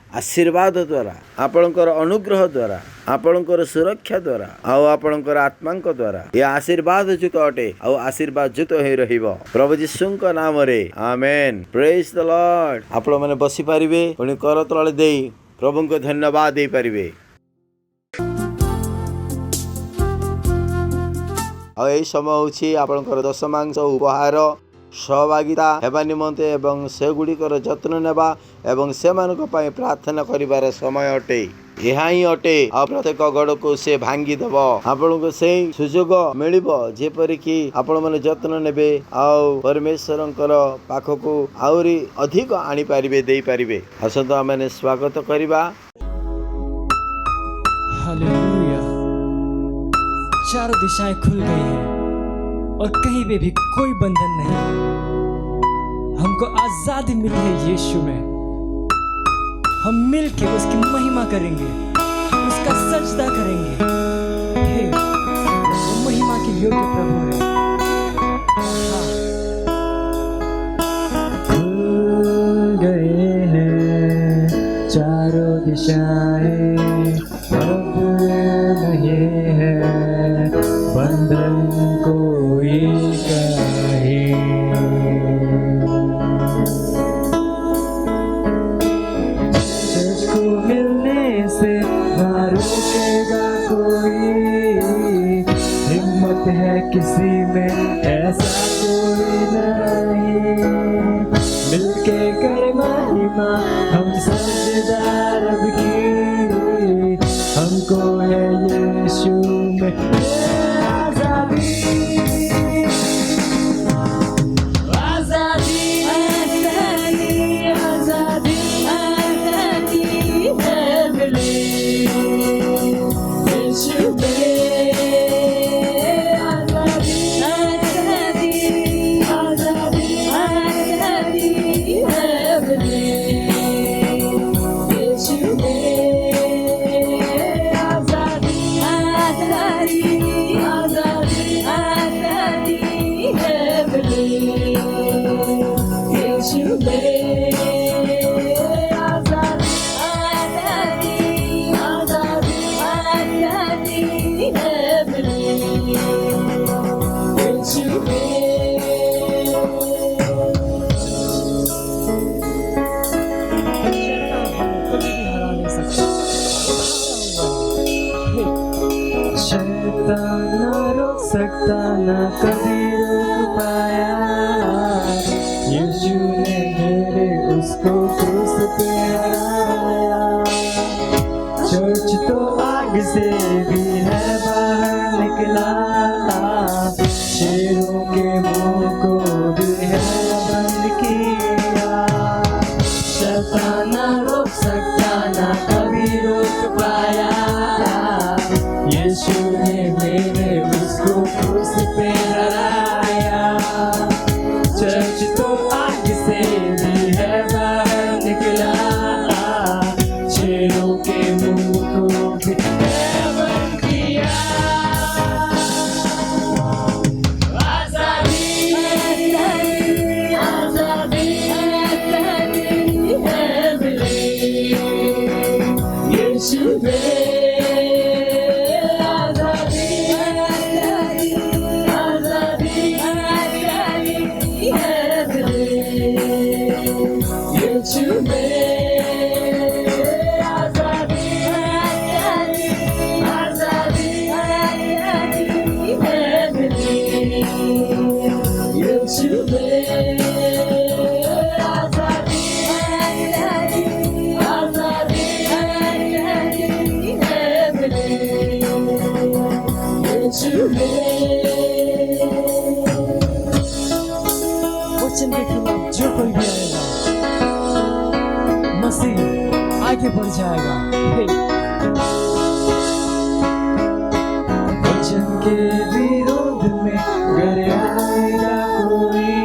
आशीर्वाद द्वारा, आपणकर अनुग्रह द्वारा, आपणकर सुरक्षा द्वारा आउ आपणकर आत्मांक द्वारा ये आशीर्वाद युक्त अटे आउ आशीर्वाद युक्त होई रहिबो प्रभु यीशुଙ୍କ नाम रे आमेन। Praise the Lord. आपण माने बसी परिबे पुनी कर तळे देई प्रभु को धन्यवाद दे परिबे। आ एई समय होछि आपणकर दशमांश उपहार सहभागिता हेबा निमंते एवं से गुड़िकर जत्न नेबा एवं से मानक पई प्रार्थना करिवार समय अटे। यहाँ ही अटे आ प्रत्येक गड़ को से भांगी देव। आपण को से सुजोग मिलिबो जेपरि कि आपण माने जत्न नेबे आउ परमेश्वरंकर पाखको आउरी अधिक आनी पारिबे देई पारिबे। असंतो आमे स्वागत करिबा। हालेलुया। चारों दिशाएं खुल गई हैं और कहीं पे भी कोई बंधन नहीं। हमको आजादी मिली है यीशु में। हम मिलके उसकी महिमा करेंगे, उसका सजदा करेंगे। हे, वो महिमा के योग्य प्रभु है। हाँ। खुल गए हैं चारों दिशाएं, अब नहीं है बंधन कोई कहे। तुझको मिलने से ना रुकेगा कोई। हिम्मत है किसी में ऐसा कोई नहीं। मिलके कर महिमा हम सजदा रब की। हमको है यीशु में से भी है बाहर निकला, शेरों के मुंह को भी है बंद किया। शैतान ना रोक सकता, ना कभी रोक पाया, यीशु ने मेरे उसको क्रूस पे लड़ाया। चर्च तो आग से भी है बाहर निकला, शेरों के मुंह को भी है बंद किया। आजादी आजादी है मिली यीशु में। आजादी आजादी है मिली यीशु में। वचन के खिलाफ जो कोई भी आएगा, मसीह आगे बढ़ जाएगा। वचन के विरोध में घर आएगा कोई,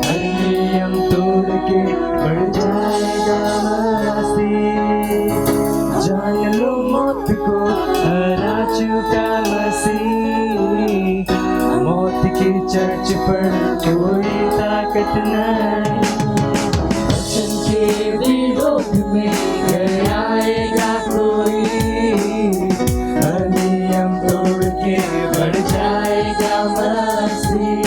हर नियम तोड़ के बढ़ जाएगा मसीह। जान लो मौत को हरा चुका मसीह, मौत की चर्च पर कोई ताकत नहीं। वचन के विरोध में घर आएगा कोई, हर नियम तोड़ के बढ़ जाएगा मसीह।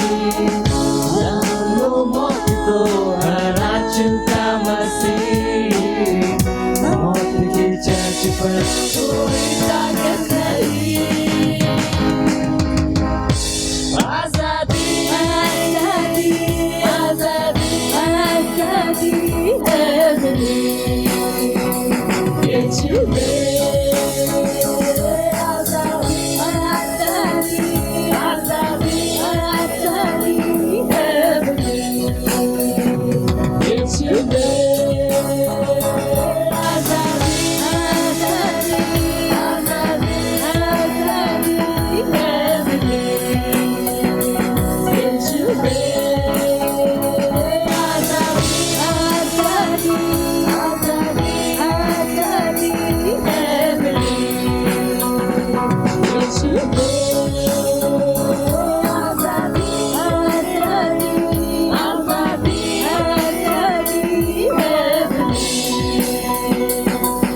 जान लो मौत को हरा चुका मसीह, मौत की चर्च पर कोई ताकत नहीं। आजादी आजादी आजादी आजादी है मिली यीशु में। आजादी आजादी आजादी आजादी है मिली यीशु में। आजादी आजादी आजादी आजादी है मिली यीशु में। आजादी आजादी आजादी आजादी है मिली यीशु में। आजादी आजादी आजादी आजादी है मिली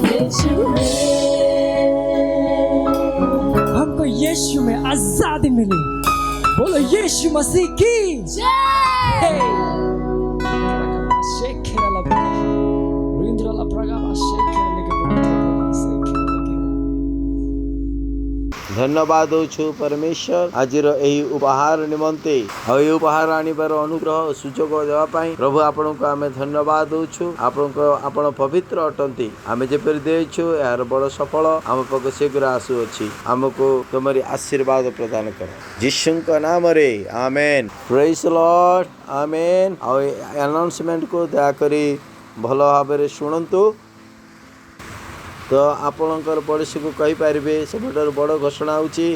यीशु में। हमको यीशु में आजादी मिली। बोलो यीशु मसीह की जय। धन्यवाद दौछु परमेश्वर आजिर एही उपहार निमंते और ये उपहार आनिबार अनुग्रह सुजोग देवा पाई प्रभु आपनको आमे धन्यवाद दौछु। आपनको आपण पवित्र अटंती आमे जेपरि देछु यार बड़ सफल आम पक शीघ्र आसु अछि। हमको तुम्हारी आशीर्वाद प्रदान कर यीशु नाम रे आमेन। प्रेज द लॉर्ड आमेन। और अनाउंसमेंट को दया करी भल भाव शुणु। तो आपणकर पड़ोशी को कही पारे सबुठार बड़ घोषणा होची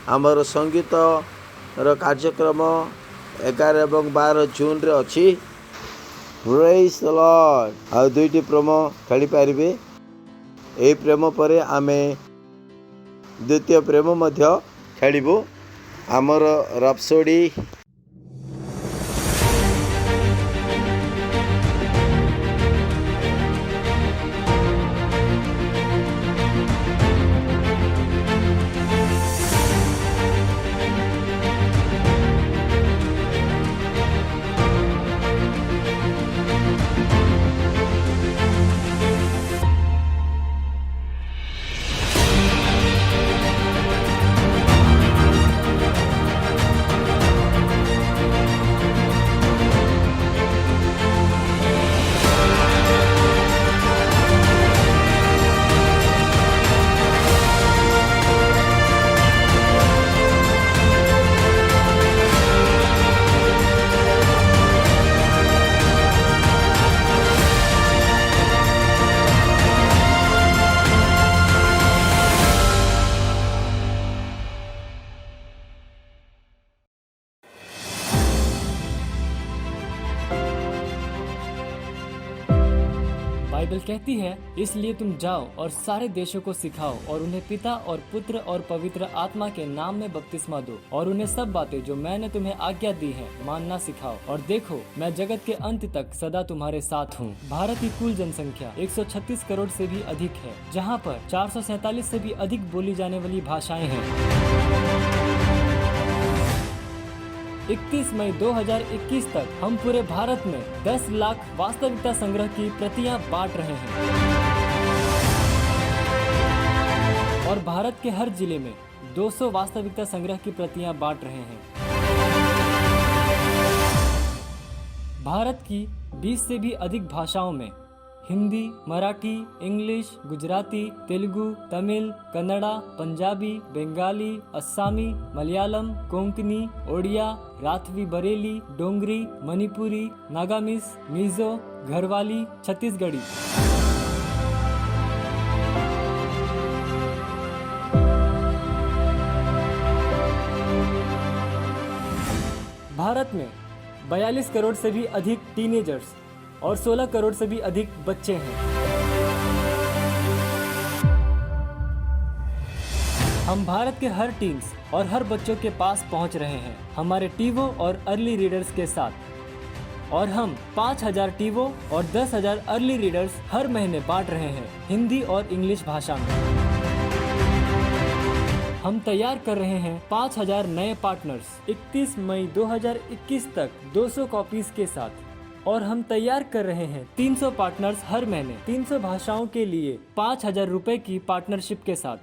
आमर संगीत कार्यक्रम 11 और 12 जून रे अछि। Praise the lord. आ दुईटी प्रेम खेली पारे। ए प्रेम परे आमे द्वितीय प्रेम मध्य खेलिबु। आमर रपसोडी बाइबल कहती है, इसलिए तुम जाओ और सारे देशों को सिखाओ और उन्हें पिता और पुत्र और पवित्र आत्मा के नाम में बपतिस्मा दो और उन्हें सब बातें जो मैंने तुम्हें आज्ञा दी है मानना सिखाओ। और देखो, मैं जगत के अंत तक सदा तुम्हारे साथ हूँ। भारत की कुल जनसंख्या 136 करोड़ से भी अधिक है, जहाँ पर 447 से भी अधिक बोली जाने वाली भाषाएं हैं। 31 मई 2021 तक हम पूरे भारत में 10 लाख वास्तविकता संग्रह की प्रतियां बांट रहे हैं और भारत के हर जिले में 200 वास्तविकता संग्रह की प्रतियां बांट रहे हैं। भारत की 20 से भी अधिक भाषाओं में हिंदी, मराठी, इंग्लिश, गुजराती, तेलुगु, तमिल, कन्नड़ा, पंजाबी, बंगाली, अस्सामी, मलयालम, कोंकणी, ओडिया, राठवी बरेली, डोंगरी, मणिपुरी, नागामीज, मिजो, घरवाली, छत्तीसगढ़ी। भारत में 42 करोड़ से भी अधिक टीनेजर्स और 16 करोड़ से भी अधिक बच्चे हैं। हम भारत के हर टीन्स और हर बच्चों के पास पहुंच रहे हैं हमारे टीवो और अर्ली रीडर्स के साथ। और हम 5000 टीवो और 10,000 अर्ली रीडर्स हर महीने बांट रहे हैं हिंदी और इंग्लिश भाषा में। हम तैयार कर रहे हैं 5000 नए पार्टनर्स 31 मई 2021 तक 200 कॉपीज के साथ। और हम तैयार कर रहे हैं 300 पार्टनर्स हर महीने 300 भाषाओं के लिए 5,000 रुपए की पार्टनरशिप के साथ।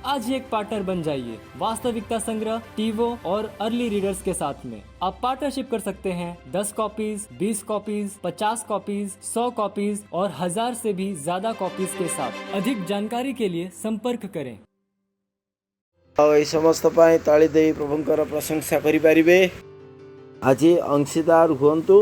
आज ही एक पार्टनर बन जाइए वास्तविकता संग्रह, टीवो और अर्ली रीडर्स के साथ में। आप पार्टनरशिप कर सकते हैं 10 कॉपीज, 20 कॉपीज, 50 कॉपीज, 100 कॉपीज और 1000 से भी ज्यादा कॉपीज के साथ। अधिक जानकारी के लिए संपर्क करें। समस्त ताली दे प्रभुंकर प्रशंसा करिपारिबे। आज अंशीदार हुंतु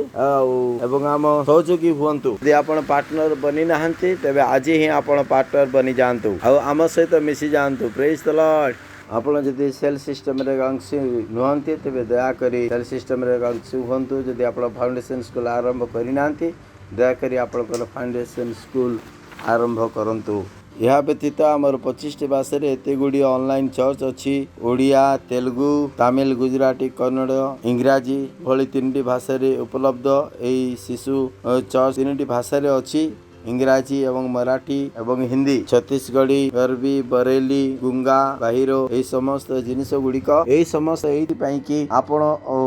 एवं आम सहयोगी हुंतु। यदि आपण पार्टनर बनी नाहंती तेबे आज ही आपण पार्टनर बनी जांतु आम सहित मिसी जांतु। Praise the Lord. आपण जदि सेल सिस्टम रे अंशी नुहंती तेबे दया करी सेल सिस्टम रे अंशी हुंतु। जदि आपण फाउंडेशन स्कूल आरंभ करि नांती दया करी आपण फाउंडेशन स्कूल आरंभ करंतु। यह व्यतीत आमर 25 भाषा एत गुड़ी ऑनलाइन चर्च अच्छी। ओडिया, तेलुगु, तमिल, गुजराती, कन्नड़, इंग्राजी भली 3टी भाषा उपलब्ध। यही शिशु चर्च 3टी भाषा अच्छी, इंग्राजी एवं मराठी एवं हिंदी, छत्तीसगढ़ी, गरबी, बरेली, गुंगा, बाहिरो यही समस्त जिनिस गुड़िक यही समस्त कि आपण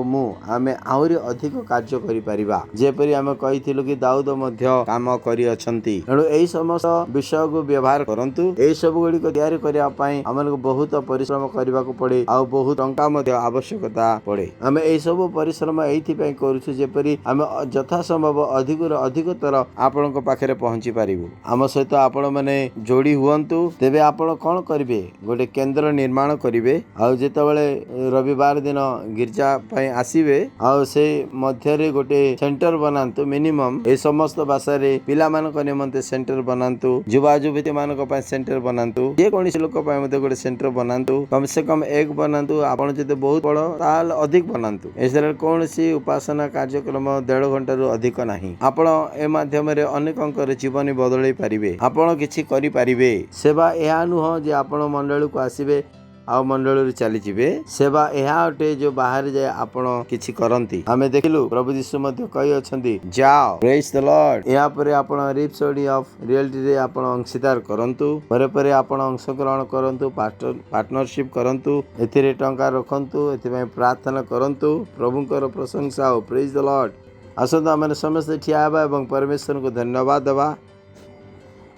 मु आमे आहुरी अधिक कार्य करि परिबा। जेपरि आमे कहिथिलु कि दाऊद मध्य काम करि अछंती। एणु एही समस्त विषय को व्यवहार करंतु। एही सब गुड़िक तैयारी करिया पई हमन बहुत परिश्रम करबा को पड़े आ बहुत टंका मध्य आवश्यकता पड़े। आमे एही सब परिश्रम एथि पई करूछु जेपरि आमे यथा संभव अधिकतर आपन को पाखरे पहुंची पारिबु। आम सहित आपण माने जोड़ी हुअंतु। तेबे आपण कोन करिवे गोटे केंद्र निर्माण करिवे आ जेतबेले रविवार दिन गिरजा पई आसीबे आ से मध्य रे गोटे सेंटर बनांतु। मिनिमम ए समस्त भाषा रे पिला मान को निमंते सेंटर बनांतु। युवा युवती मान को पई सेंटर बनांतु। जे कोनी लोक पई मते गोटे सेंटर बनांतु। कम से कम एक बनांतु। आपण जते बहुत बड़ ताल अधिक बनांतु। एसरे कोनसी उपासना कार्यक्रम 1.5 घंटा रु अधिक नाही। आपण ए माध्यम रे अनेकंकर जीवन बदल पारिबे। आपण किछि करि पारिबे। सेवा एहा नुह जे आपण मंडल को आसीबे आ मंडल चली जीवे। सेवा एहा अटे जो बाहर जाए आपण किछि करंती। हमें देखिलु प्रभु यीशु मध्य कहि अछंती जाओ। Praise the Lord. एहा परे आपण रिप स्टडी ऑफ रियलिटी रे आपण अंशीदार करंतु। परे परे आपण अंशग्रहण करंतु, पार्टनरशिप करंतु, एथिरे टंका रखंतु, एथिमे प्रार्थना करंतु। प्रभुंकर प्रशंसा हो। Praise the Lord. आसंता मैंने समस्त ठिया एवं परमेश्वर को धन्यवाद देवा।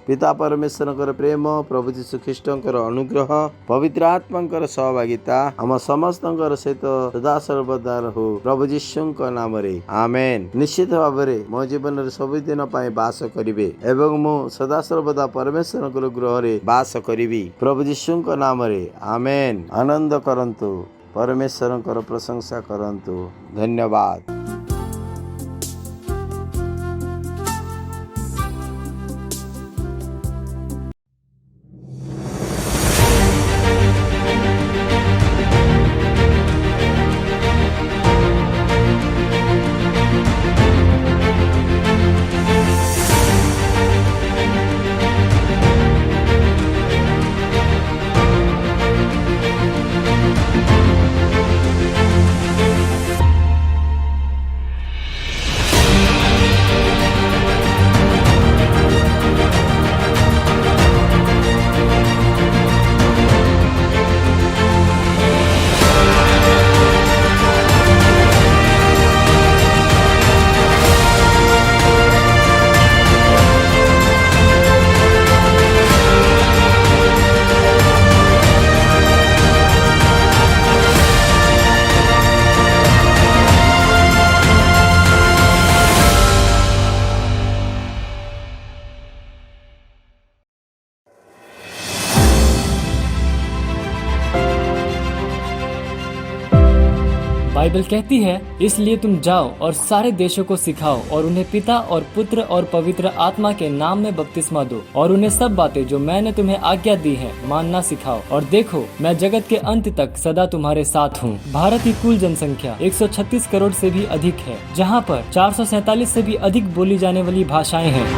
पिता परमेश्वर प्रेम, प्रभु यीशु ख्रीष्टर अनुग्रह, पवित्र आत्मा सहभागिता आम समस्त सहित सदा सर्वदा हो प्रभु यीशु नाम रे आमेन। निश्चित भाव में मो जीवन सबुदिन बास करिवे एवं मु सदा सर्वदा परमेश्वर गृह रे बास करिवी प्रभु यीशु नाम रे आमेन। आनंद करंतु, परमेश्वर प्रशंसा करंतु। धन्यवाद। बाइबल कहती है, इसलिए तुम जाओ और सारे देशों को सिखाओ और उन्हें पिता और पुत्र और पवित्र आत्मा के नाम में बपतिस्मा दो और उन्हें सब बातें जो मैंने तुम्हें आज्ञा दी है मानना सिखाओ। और देखो, मैं जगत के अंत तक सदा तुम्हारे साथ हूँ। भारत की कुल जनसंख्या 136 करोड़ से भी अधिक है, जहाँ पर 447 से भी अधिक बोली जाने वाली भाषाएं हैं।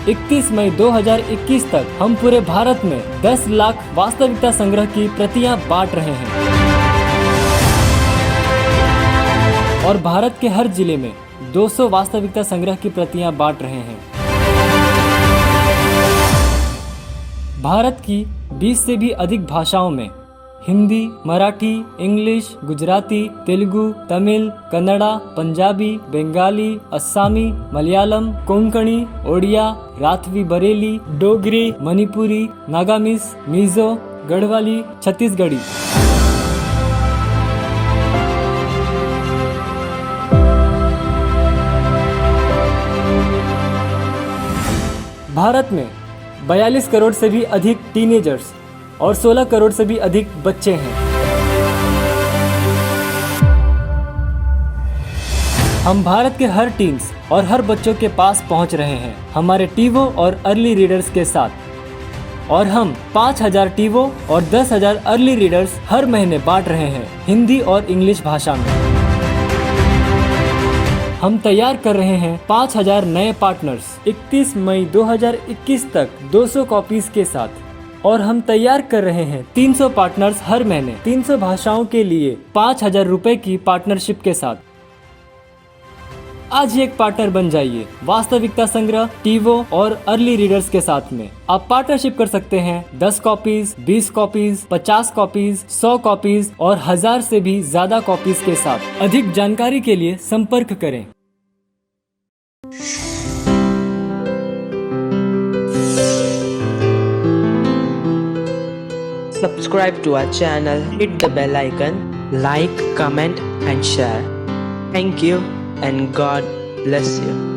31 मई 2021 तक हम पूरे भारत में 10 लाख वास्तविकता संग्रह की प्रतियां बांट रहे हैं और भारत के हर जिले में 200 वास्तविकता संग्रह की प्रतियां बांट रहे हैं। भारत की 20 से भी अधिक भाषाओं में हिंदी, मराठी, इंग्लिश, गुजराती, तेलुगु, तमिल, कन्नड़ा, पंजाबी, बंगाली, अस्सामी, मलयालम, कोंकणी, ओडिया, राठवी बरेली, डोगरी, मणिपुरी, नागामीज, मिजो, गढ़वाली, छत्तीसगढ़ी। भारत में 42 करोड़ से भी अधिक टीनेजर्स और 16 करोड़ से भी अधिक बच्चे हैं। हम भारत के हर टीन्स और हर बच्चों के पास पहुंच रहे हैं हमारे टीवो और अर्ली रीडर्स के साथ। और हम 5000 टीवो और 10,000 अर्ली रीडर्स हर महीने बांट रहे हैं हिंदी और इंग्लिश भाषा में। हम तैयार कर रहे हैं 5000 नए पार्टनर्स 31 मई 2021 तक 200 कॉपीज के साथ। और हम तैयार कर रहे हैं 300 पार्टनर्स हर महीने 300 भाषाओं के लिए 5000 रुपए की पार्टनरशिप के साथ। आज ही एक पार्टनर बन जाइए वास्तविकता संग्रह, टीवो और अर्ली रीडर्स के साथ में। आप पार्टनरशिप कर सकते हैं 10 कॉपीज, 20 कॉपीज, 50 कॉपीज, 100 कॉपीज और 1000 से भी ज्यादा कॉपीज के साथ। अधिक जानकारी के लिए संपर्क करें। Subscribe to our channel, hit the bell icon, like, comment and share. Thank you and God bless you.